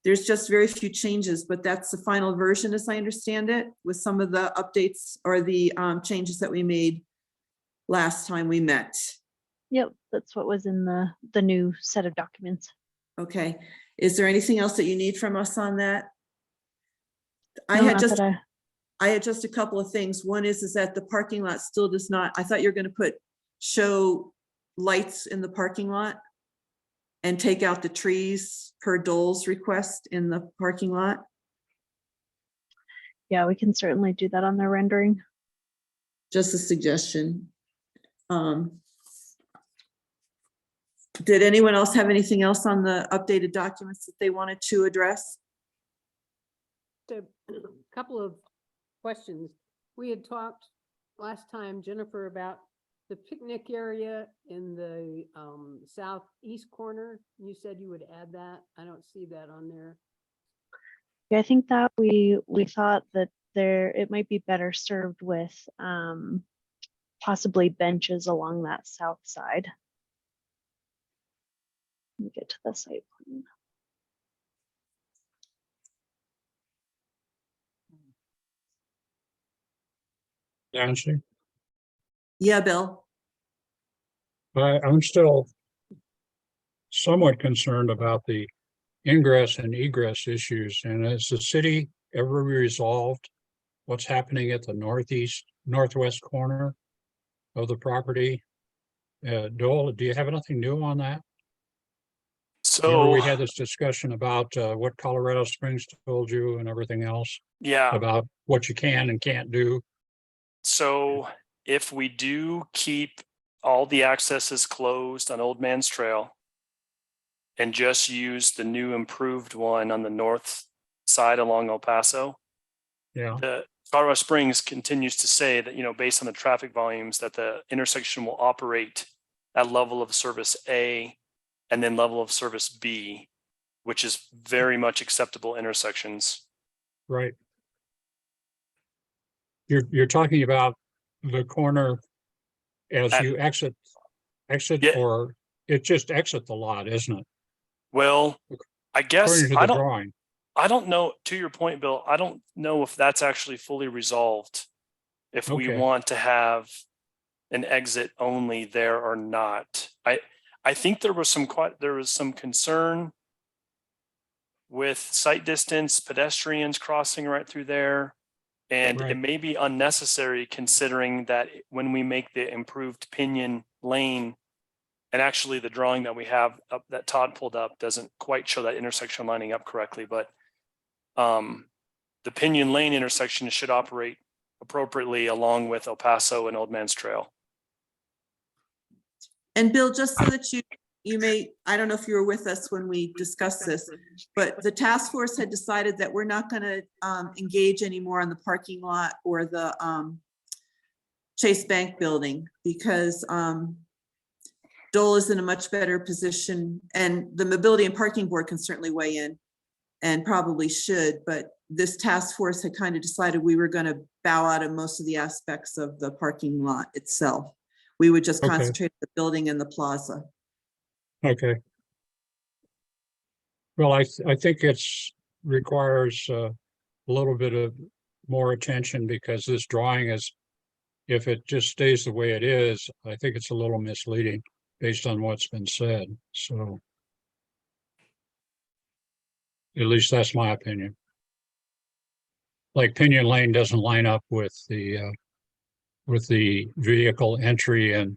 There's just very few changes, but that's the final version as I understand it, with some of the updates or the changes that we made last time we met. Yep, that's what was in the new set of documents. Okay, is there anything else that you need from us on that? I No, had not just, that I had just a couple of things. One is that the parking lot still does not, I thought you were gonna show lights in the parking lot and take out the trees per Dole's request in the parking lot. Yeah, we can certainly do that on the rendering. Just a suggestion. Did anyone else have anything else on the updated documents that they wanted to address? A couple of questions. We had talked last time, Jennifer, about the picnic area in the southeast corner. You said you would add that. I don't see that on there. Yeah, I think that we thought that it might be better served with possibly benches along that south side. Let me get to the site plan. Nancy, Yeah, Bill. I'm still somewhat concerned about the ingress and egress issues. And has the city ever resolved what's happening at the northwest corner of the property? Dole, do you have anything new on that? Remember So, we had this discussion about what Colorado Springs told you and everything else yeah, about what you can and can't do. so if we do keep all the accesses closed on Old Man's Trail and just use the new improved one on the north side along El Paso, Yeah, the Colorado Springs continues to say that, based on the traffic volumes, that the intersection will operate at level of service A and then level of service B, which is very much acceptable intersections. right. You're talking about the corner as At- you exit, Yeah. or it just exit the lot, isn't it? Well, I guess According to the drawing. I don't know, to your point, Bill, I don't know if that's actually fully resolved. If we Okay. want to have an exit only there or not. I think there was some concern with sight distance, pedestrians crossing right through there. And Right. it may be unnecessary considering that when we make the improved Pinion Lane, and actually the drawing that we have up that Todd pulled up doesn't quite show that intersection lining up correctly, but the Pinion Lane intersection should operate appropriately along with El Paso and Old Man's Trail. And Bill, just so that you may, I don't know if you were with us when we discussed this, but the task force had decided that we're not going to engage anymore on the parking lot or the Chase Bank building because Dole is in a much better position, and the Mobility and Parking Board can certainly weigh in and probably should, but this task force had kind of decided we were going to bow out of most of the aspects of the parking lot itself. We would just Okay. concentrate on the building and the plaza. Okay. Well, I think requires a little bit of more attention because this drawing is, if it just stays the way it is, I think it's a little misleading based on what's been said. So at least that's my opinion. Like Pinion Lane doesn't line up with the vehicle entry, and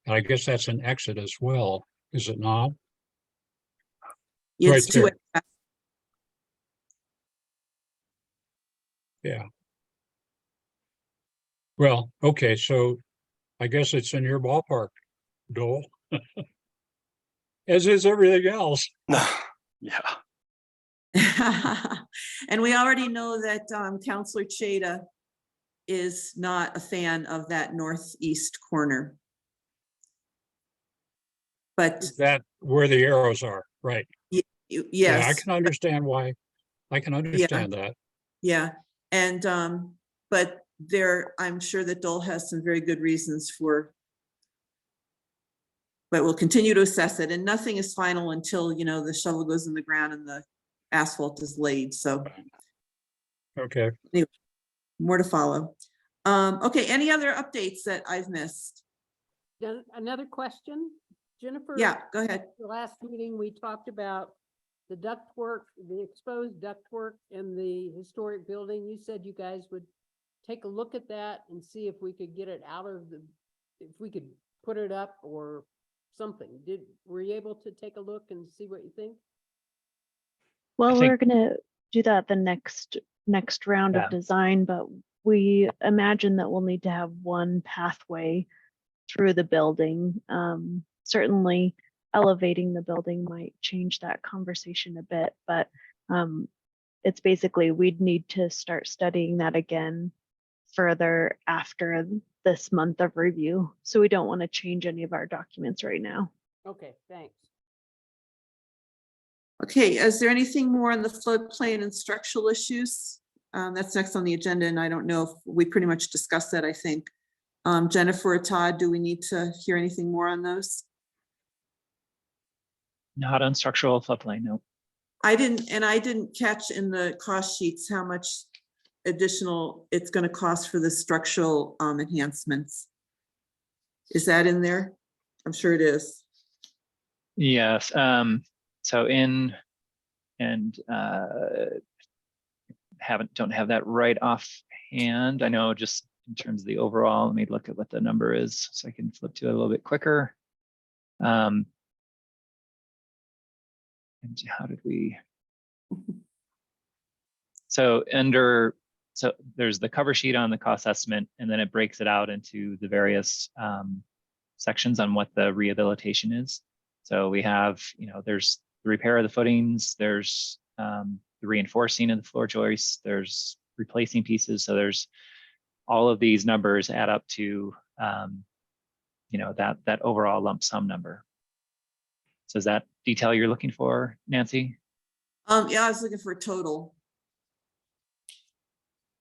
I guess that's an exit as well, is it not? It's Right two-way there. Yeah. Well, okay, so I guess it's in your ballpark, Dole. As is everything else. Yeah. And we already know that Counselor Chada is not a fan of that northeast corner. But That where the arrows are, right? Yeah, I yes, can understand why. I can understand that. yeah. And but I'm sure that Dole has some very good reasons for But we'll continue to assess it, and nothing is final until, you know, the shovel goes in the ground and the asphalt is laid, so Okay. more to follow. Okay, any other updates that I've missed? Another question, Jennifer? Yeah, go ahead. The last meeting, we talked about the ductwork, the exposed ductwork in the historic building. You said you guys would take a look at that and see if we could get it out of the, if we could put it up or something. Were you able to take a look and see what you think? Well, think- we're gonna do that the next round Yeah. of design, but we imagine that we'll need to have one pathway through the building. Certainly elevating the building might change that conversation a bit, but it's basically we'd need to start studying that again further after this month of review. So we don't want to change any of our documents right now. Okay, thanks. Okay, is there anything more on the floodplain and structural issues? That's next on the agenda, and I don't know if we pretty much discussed that, I think. Jennifer or Todd, do we need to hear anything more on those? Not on structural floodplain, no. I didn't catch in the cost sheets how much additional it's going to cost for the structural enhancements. Is that in there? I'm sure it is. Yes, so in, and don't have that right offhand. I know just in terms of the overall, let me look at what the number is so I can flip to it a little bit quicker. And how did we? So there's the cover sheet on the cost estimate, and then it breaks it out into the various sections on what the rehabilitation is. So we have, there's the repair of the footings, there's the reinforcing of the floor joists, there's replacing pieces. So there's all of these numbers add up to, that overall lump sum number. So is that detail you're looking for, Nancy? Yeah, I was looking for a total.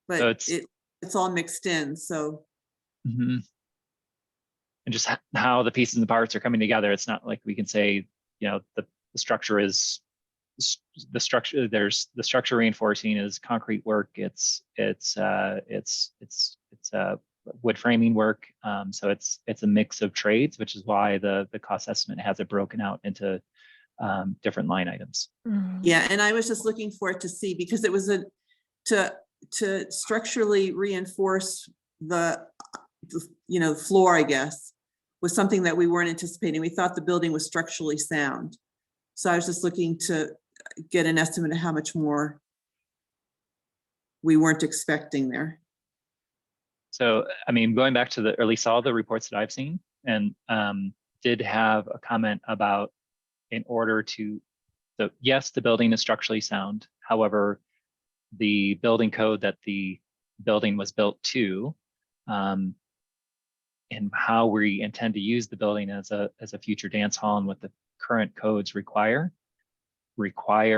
But So it's all mixed in, so. And just how the pieces and the parts are coming together. It's not like we can say, the structure is the structure. There's the structure reinforcing is concrete work. It's wood framing work. So it's a mix of trades, which is why the cost estimate has it broken out into different line items. Yeah, and I was just looking for it to see, because it was to structurally reinforce the floor, I guess, was something that we weren't anticipating. We thought the building was structurally sound. So I was just looking to get an estimate of how much more we weren't expecting there. So, I mean, going back to or at least all the reports that I've seen, and did have a comment about, in order to, yes, the building is structurally sound. However, the building code that the building was built to, and how we intend to use the building as a future dance hall and what the current codes require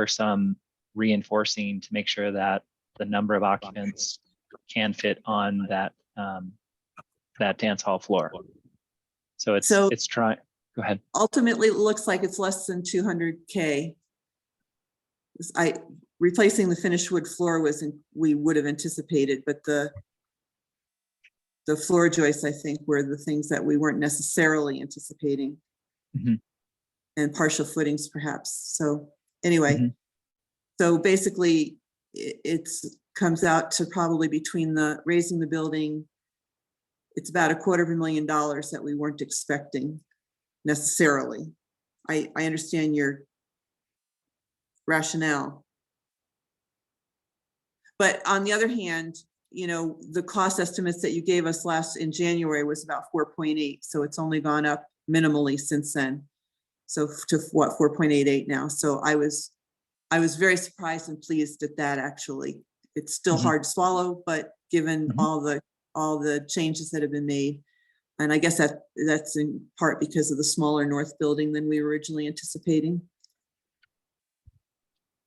some reinforcing to make sure that the number of occupants can fit on that dance hall floor. So it's trying. Go ahead. Ultimately, it looks like it's less than 200K. Replacing the finished wood floor we would have anticipated, but the floor joists, I think, were the things that we weren't necessarily anticipating. And partial footings, perhaps. So anyway, so basically it comes out to probably between raising the building, it's about $250,000 that we weren't expecting necessarily. I understand your rationale. But on the other hand, the cost estimates that you gave us in January was about 4.8. So it's only gone up minimally since then. So to what, 4.88 now. So I was very surprised and pleased at that, actually. It's still hard to swallow, but given all the changes that have been made, and I guess that's in part because of the smaller north building than we were originally anticipating.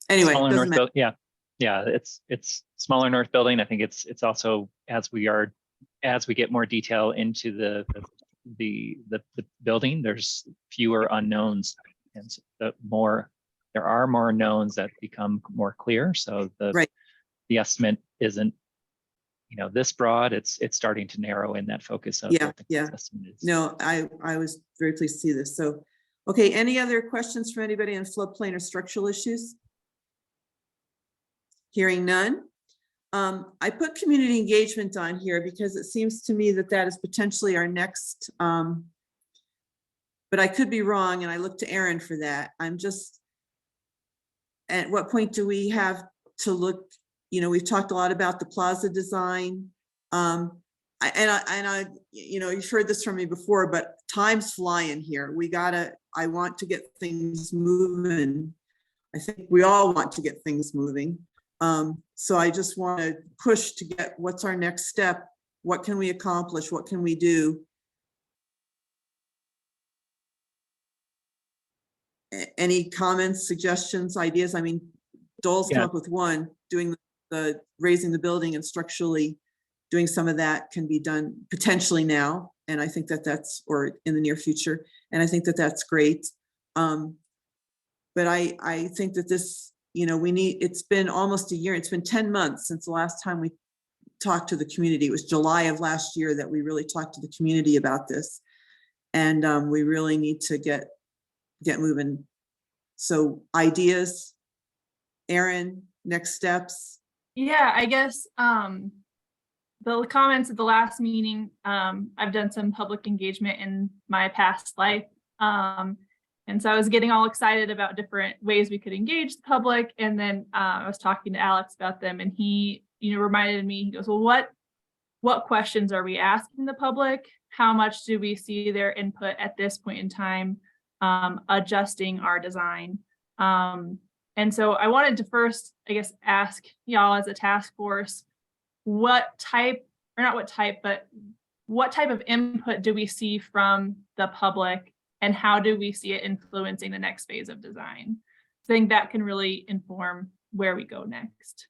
Anyway, Smaller doesn't north matter. yeah, it's smaller north building. I think it's also as we get more detail into the the building, there's fewer unknowns. And there are more knowns that become more clear. So Right. the estimate isn't, this broad, it's starting to narrow in that focus of Yeah, what the yeah. estimate is. No, I was very pleased to see this. So, okay, any other questions from anybody on floodplain or structural issues? Hearing none. I put community engagement on here because it seems to me that that is potentially our next, but I could be wrong, and I look to Aaron for that. At what point do we have to look, we've talked a lot about the plaza design. You've heard this from me before, but time's flying here. I want to get things moving. I think we all want to get things moving. So I just want to push to get what's our next step? What can we accomplish? What can we do? Any comments, suggestions, ideas? I mean, Dole's come Yeah. up with one, doing the raising the building and structurally doing some of that can be done potentially now. And I think or in the near future. And I think that that's great. But I think that this, it's been almost a year. It's been 10 months since the last time we talked to the community. It was July of last year that we really talked to the community about this. And we really need to get moving. So ideas, Aaron, next steps. Yeah, I guess the comments at the last meeting, I've done some public engagement in my past life. And so I was getting all excited about different ways we could engage the public. And then I was talking to Alex about them, and he, reminded me, he goes, well, what questions are we asking the public? How much do we see their input at this point in time, adjusting our design? And so I wanted to first, I guess, ask y'all as a task force, what type of input do we see from the public, and how do we see it influencing the next phase of design? I think that can really inform where we go next.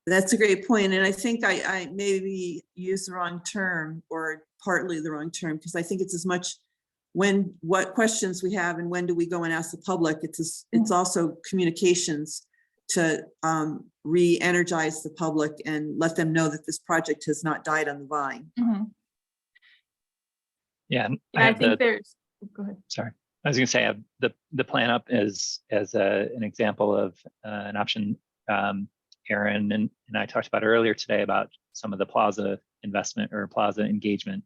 That's a great point. And I think I maybe used the wrong term, or partly the wrong term, because I think it's as much what questions we have and when do we go and ask the public. It's also communications to re-energize the public and let them know that this project has not died on the vine. Mm-hmm. Yeah, I think there's, go ahead. Sorry, I was going to say, I have the plan up as an example of an option. Aaron and I talked about earlier today about some of the plaza investment or plaza engagement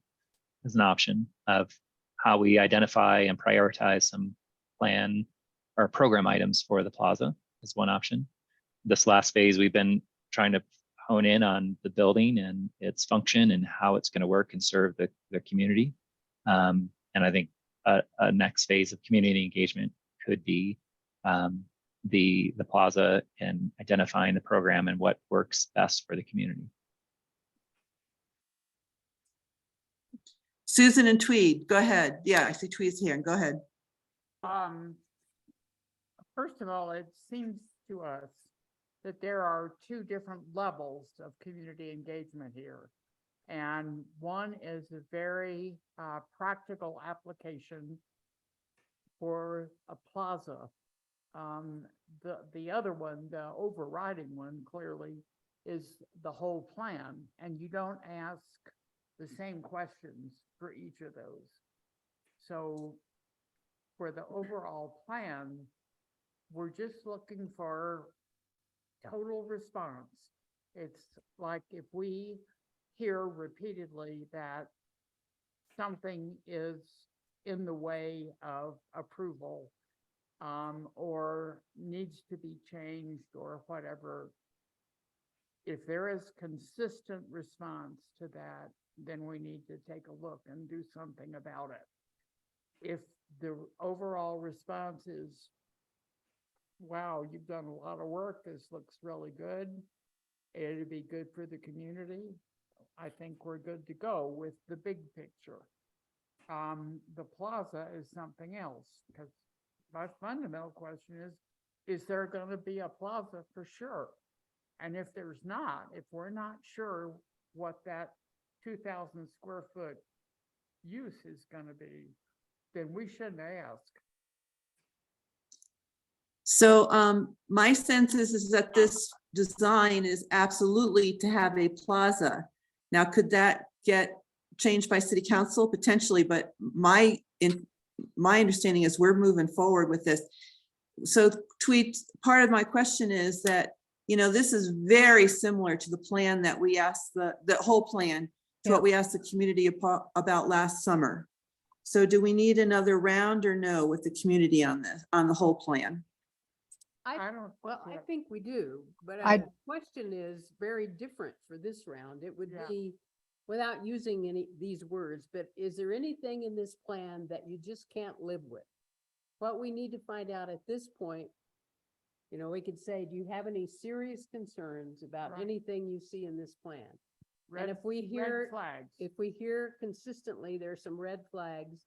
as an option of how we identify and prioritize some plan or program items for the plaza is one option. This last phase, we've been trying to hone in on the building and its function and how it's going to work and serve the community. And I think a next phase of community engagement could be the plaza and identifying the program and what works best for the community. Susan and Tweed, go ahead. Yeah, I see Tweed's here. Go ahead. First of all, it seems to us that there are two different levels of community engagement here. And one is a very practical application for a plaza. The other one, the overriding one, clearly is the whole plan, and you don't ask the same questions for each of those. So for the overall plan, we're just looking for total response. It's like if we hear repeatedly that something is in the way of approval, or needs to be changed or whatever, if there is consistent response to that, then we need to take a look and do something about it. If the overall response is, wow, you've done a lot of work, this looks really good, it'd be good for the community, I think we're good to go with the big picture. The plaza is something else, because my fundamental question is there going to be a plaza for sure? And if there's not, if we're not sure what that 2,000 square foot use is gonna be, then we shouldn't ask. So my sense is that this design is absolutely to have a plaza. Now, could that get changed by city council? Potentially, but my understanding is we're moving forward with this. So Tweet, part of my question is that, you know, this is very similar to the plan that we asked, the whole plan, to what we asked the community about last summer. So do we need another round or no with the community on this, on the whole plan? I don't. Well, I yeah, think we do, but I- the question is very different for this round. It would Yeah. be, without using any, these words, but is there anything in this plan that you just can't live with? What we need to find out at this point, you know, we could say, do you have any serious concerns about Right. anything you see in this plan? red- if we red hear- flags. If we hear consistently there's some red flags,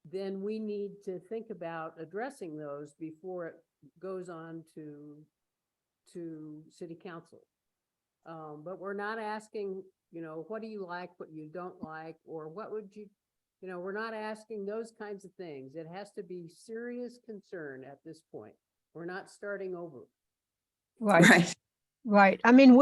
then we need to think about addressing those before it goes on to city council. But we're not asking, you know, what do you like, what you don't like, or what would you, you know, we're not asking those kinds of things. It has to be serious concern at this point. We're not starting over. Right, Right. right. I mean,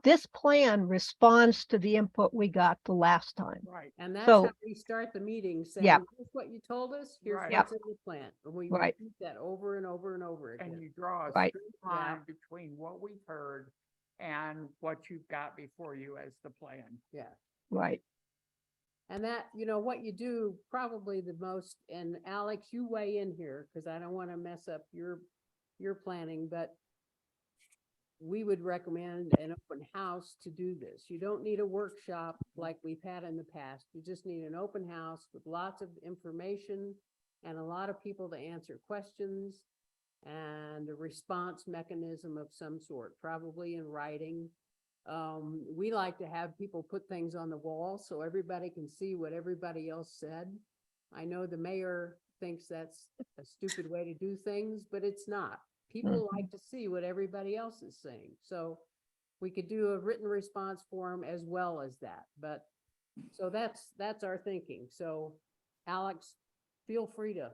this plan responds to the input we got the last time. Right, And that's So- how we start the meeting, saying, Yeah. here's what you told us, here's Right. what's in the plan. And we Right. repeat that over and over and over and again. you draw a Right. straight Yeah. line between what we've heard and what you've got before you as the plan. Yeah. Right. And that, you know, what you do probably the most, and Alex, you weigh in here, because I don't want to mess up your planning, but we would recommend an open house to do this. You don't need a workshop like we've had in the past. You just need an open house with lots of information and a lot of people to answer questions and a response mechanism of some sort, probably in writing. We like to have people put things on the wall so everybody can see what everybody else said. I know the mayor thinks that's a stupid way to do things, but it's not. People like to see what everybody else is saying. So we could do a written response form as well as that, but so that's our thinking. So Alex, feel free to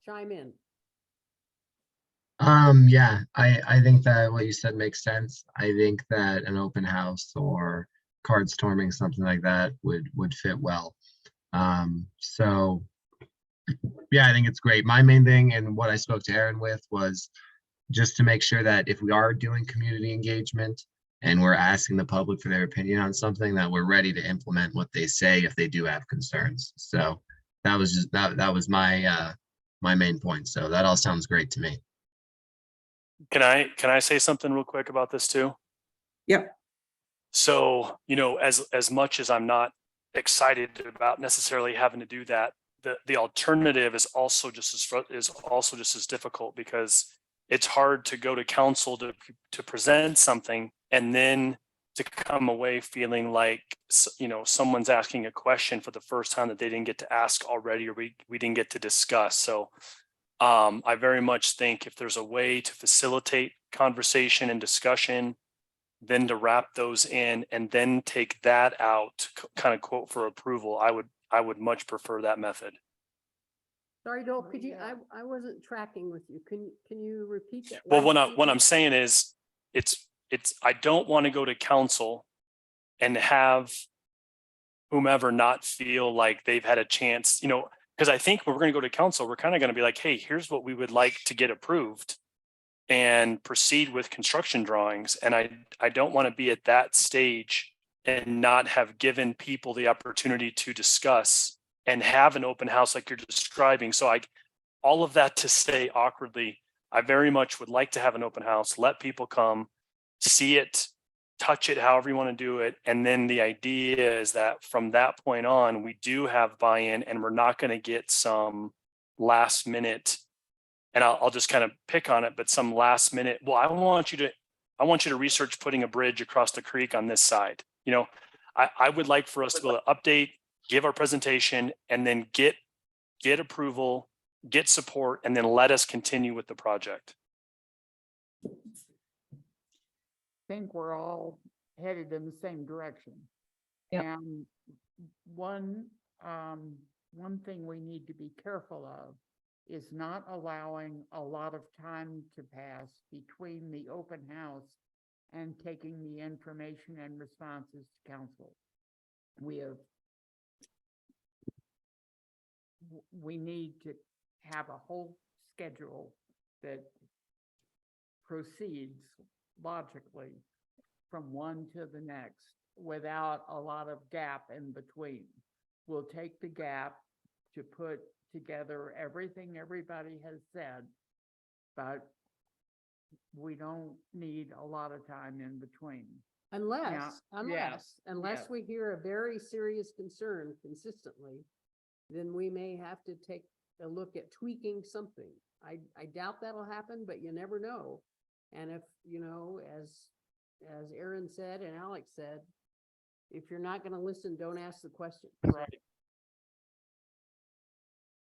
chime in. Yeah, I think that what you said makes sense. I think that an open house or card storming, something like that would fit well. So yeah, I think it's great. My main thing and what I spoke to Aaron with was just to make sure that if we are doing community engagement and we're asking the public for their opinion on something, that we're ready to implement what they say if they do have concerns. So that was just that was my my main point. So that all sounds great to me. Can I say something real quick about this too? Yep. So, you know, as much as I'm not excited about necessarily having to do that, the alternative is also just as difficult, because it's hard to go to council to present something and then to come away feeling like, you know, someone's asking a question for the first time that they didn't get to ask already, or we didn't get to discuss. So I very much think if there's a way to facilitate conversation and discussion, then to wrap those in and then take that out, kind of quote for approval, I would much prefer that method. Sorry, Joel, could you, Yeah. I wasn't tracking with you. Can you repeat that? Well, last what I'm sentence? saying is I don't want to go to council and have whomever not feel like they've had a chance, you know, because I think when we're going to go to council, we're kind of going to be like, hey, here's what we would like to get approved and proceed with construction drawings. And I don't want to be at that stage and not have given people the opportunity to discuss and have an open house like you're describing. So all of that to say awkwardly, I very much would like to have an open house, let people come, see it, touch it, however you want to do it. And then the idea is that from that point on, we do have buy-in and we're not going to get some last minute, and I'll just kind of pick on it, but some last minute, well, I want you to research putting a bridge across the creek on this side. You know, I would like for us to be able to update, give our presentation, and then get approval, get support, and then let us continue with the project. Think we're all headed in the same direction. Yep. And one, one thing we need to be careful of is not allowing a lot of time to pass between the open house and taking the information and responses to council. We need to have a whole schedule that proceeds logically from one to the next without a lot of gap in between. We'll take the gap to put together everything everybody has said, but we don't need a lot of time in between. Unless yes. we hear a very serious concern consistently, then we may have to take a look at tweaking something. I doubt that'll happen, but you never know. And if, you know, as Aaron said and Alex said, if you're not gonna listen, don't ask the question. Right.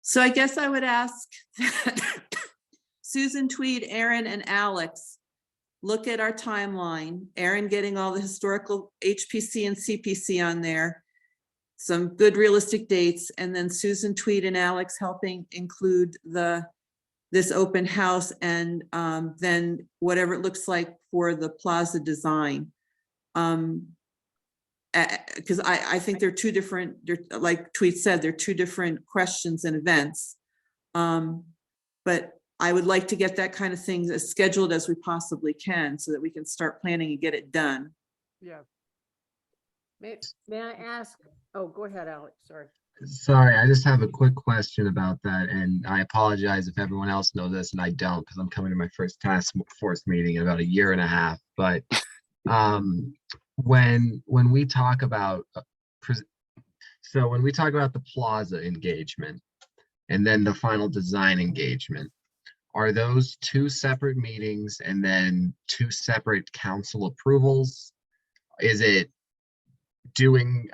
So I guess I would ask that Susan, Tweed, Aaron, and Alex look at our timeline. Aaron getting all the historical HPC and CPC on there, some good realistic dates, and then Susan, Tweed, and Alex helping include this open house, and then whatever it looks like for the plaza design. Because I think they're two different, like Tweet said, they're two different questions and events. But I would like to get that kind of thing as scheduled as we possibly can so that we can start planning and get it done. Yeah. May I ask? Oh, go ahead, Alex. Sorry. Sorry, I just have a quick question about that, and I apologize if everyone else knows this and I don't, because I'm coming to my first task force meeting in about 1.5 years. But when we talk about when we talk about the plaza engagement and then the final design engagement, are those two separate meetings and then two separate council approvals? Is it doing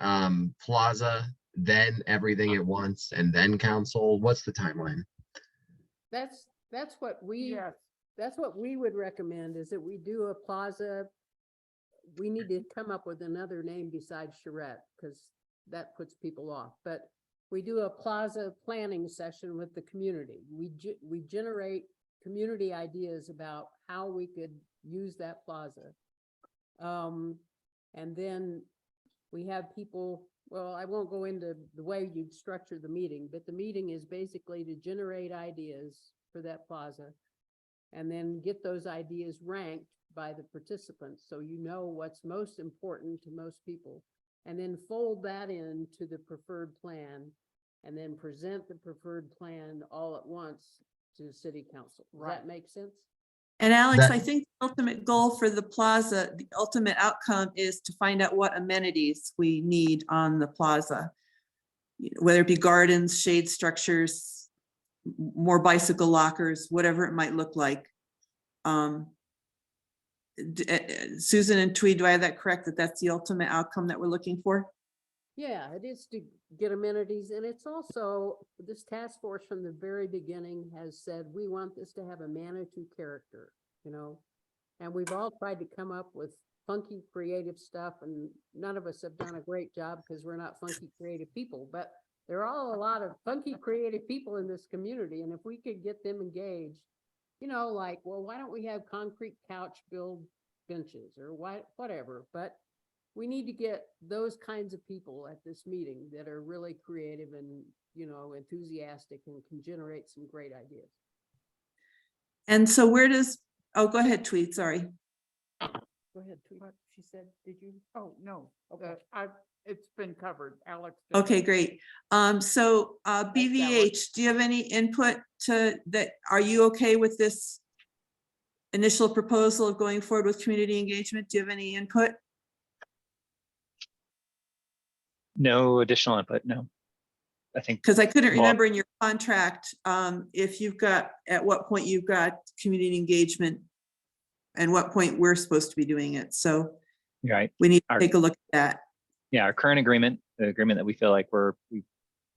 plaza, then everything at once, and then council? What's the timeline? That's what we, Yes. that's what we would recommend, is that we do a plaza. We need to come up with another name besides charrette, because that puts people off. But we do a plaza planning session with the community. We generate community ideas about how we could use that plaza. And then we have people, well, I won't go into the way you'd structure the meeting, but the meeting is basically to generate ideas for that plaza and then get those ideas ranked by the participants, so you know what's most important to most people, and then fold that into the preferred plan and then present the preferred plan all at once to the city council. Does that make sense? And Alex, That- I think the ultimate goal for the plaza, the ultimate outcome is to find out what amenities we need on the plaza. Whether it be gardens, shade structures, more bicycle lockers, whatever it might look like. Susan and Tweed, do I have that correct, that that's the ultimate outcome that we're looking for? Yeah, it is to get amenities, and it's also, this task force from the very beginning has said, we want this to have a Manitou character, you know? And we've all tried to come up with funky, creative stuff, and none of us have done a great job because we're not funky, creative people, but there are all a lot of funky, creative people in this community, and if we could get them engaged, you know, like, well, why don't we have concrete couch build benches or whatever, but we need to get those kinds of people at this meeting that are really creative and, you know, enthusiastic and can generate some great ideas. And so where does, oh, go ahead, Tweed, sorry. Go ahead, Tweet. What she said, did you? Oh, no. Okay. It's been covered. Alex. did Okay, it. great. So BVH, do you have any input to that? Are you okay with this initial proposal of going forward with community engagement? Do you have any input? No additional input, no. I think, Because I couldn't Well- remember in your contract, if you've got, at what point you've got community engagement and what point we're supposed to be doing it. So you're right. we need to Our- take a look at that. Yeah, our current agreement, the agreement that we feel like we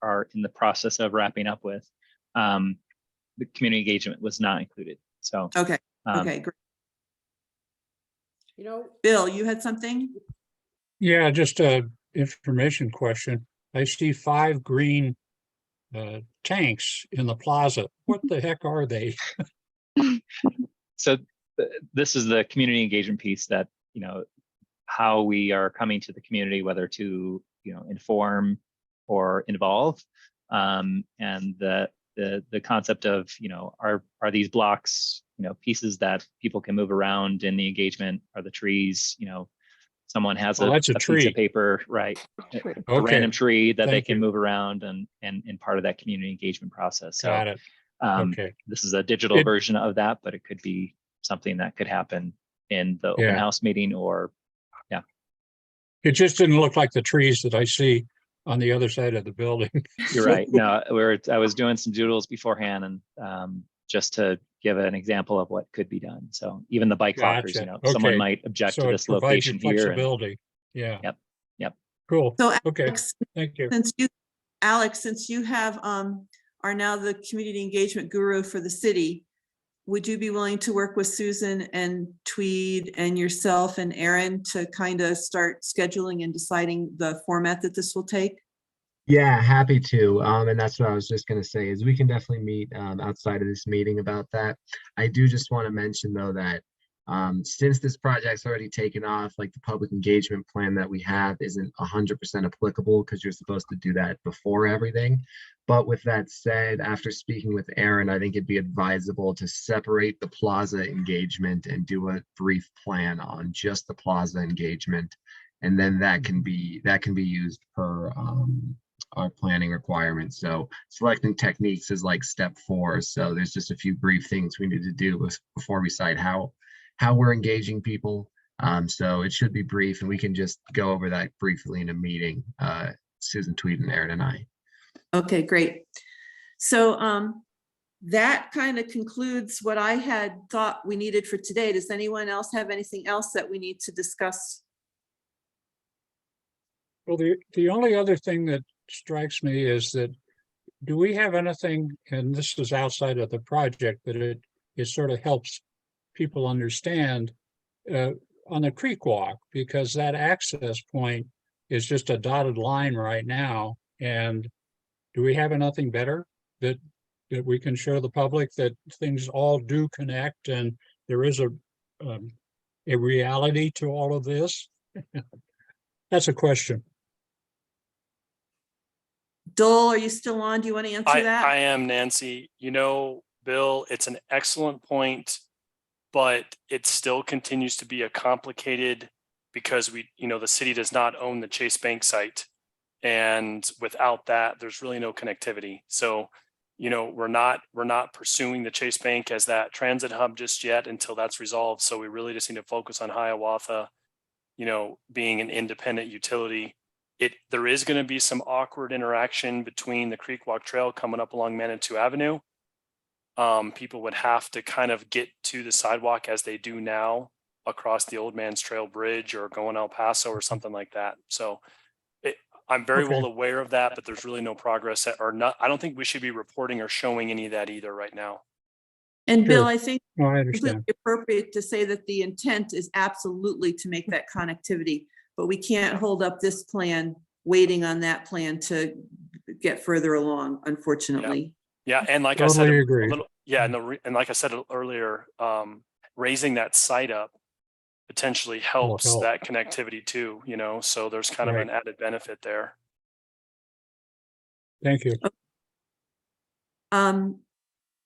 are in the process of wrapping up with, the community engagement was not included. So, Okay, um, okay, great. You know, Bill, you had something? Yeah, just a information question. I see 5 green tanks in the plaza. What the heck are they? So this is the community engagement piece that, how we are coming to the community, whether to, inform or involve. And the concept of, are these blocks, pieces that people can move around in the engagement? Are the trees, someone has Oh, that's a piece tree. of paper, right? Tree. A random tree that they Thank can you. move around and part of that community engagement process. So Got it. Okay. this is a digital It- version of that, but it could be something that could happen in the open Yeah. house meeting or It just didn't look like the trees that I see on the other side of the building. you're right. No, I was doing some doodles beforehand and just to give an example of what could be done. So even the bike lockers, Gotcha. someone Okay. might object So to it this provides you location here. And flexibility. Yeah. Yep. Cool. So Okay. Alex, Thank you. since you have, are now the community engagement guru for the city, would you be willing to work with Susan and Tweed and yourself and Aaron to kind of start scheduling and deciding the format that this will take? Yeah, happy to. And that's what I was just gonna say is we can definitely meet outside of this meeting about that. I do just want to mention though that since this project's already taken off, like the public engagement plan that we have isn't 100% applicable because you're supposed to do that before everything. But with that said, after speaking with Aaron, I think it'd be advisable to separate the plaza engagement and do a brief plan on just the plaza engagement. And then that can be used per our planning requirements. So selecting techniques is like step 4. So there's just a few brief things we need to do before we decide how we're engaging people. So it should be brief and we can just go over that briefly in a meeting, Susan, Tweed, and Aaron and I. Okay, great. So that kind of concludes what I had thought we needed for today. Does anyone else have anything else that we need to discuss? Well, the only other thing that strikes me is that, do we have anything, and this is outside of the project, but it sort of helps people understand on the creek walk, because that access point is just a dotted line right now. And do we have anything better that we can show the public that things all do connect and there is a reality to all of this? That's a question. Dole, are you still on? Do you want to answer that? I am, Nancy. Bill, it's an excellent point, but it still continues to be a complicated because the city does not own the Chase Bank site. And without that, there's really no connectivity. So, we're not pursuing the Chase Bank as that transit hub just yet until that's resolved. So we really just need to focus on Hiawatha, being an independent utility. There is going to be some awkward interaction between the Creek Walk Trail coming up along Manitou Avenue. People would have to kind of get to the sidewalk as they do now across the Old Man's Trail Bridge or going El Paso or something like that. So I'm very well aware of that, but there's really no progress I don't think we should be reporting or showing any of that either right now. And Bill, Sure. I think No, I it's completely understand. appropriate to say that the intent is absolutely to make that connectivity, but we can't hold up this plan, waiting on that plan to get further along, unfortunately. Yeah, and like I said, Totally agree. and like I said earlier, raising that site up potentially helps help. that connectivity too, so there's kind of Right. an added benefit there. Thank you.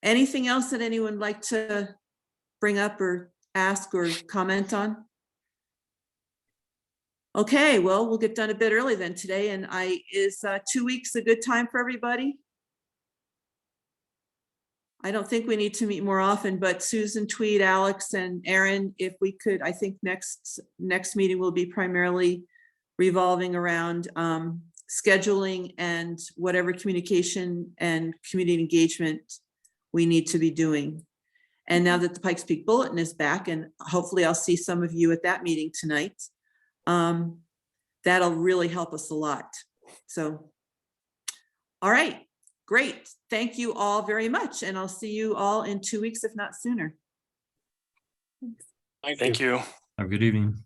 Anything else that anyone would like to bring up or ask or comment on? Okay, well, we'll get done a bit early then today. And is 2 weeks a good time for everybody? I don't think we need to meet more often, but Susan, Tweed, Alex, and Aaron, if we could, I think next meeting will be primarily revolving around scheduling and whatever communication and community engagement we need to be doing. And now that the Pikes Peak Bulletin is back, and hopefully I'll see some of you at that meeting tonight, that'll really help us a lot. So, all right, great. Thank you all very much. And I'll see you all in 2 weeks, if not sooner. Thank you. Have a good evening.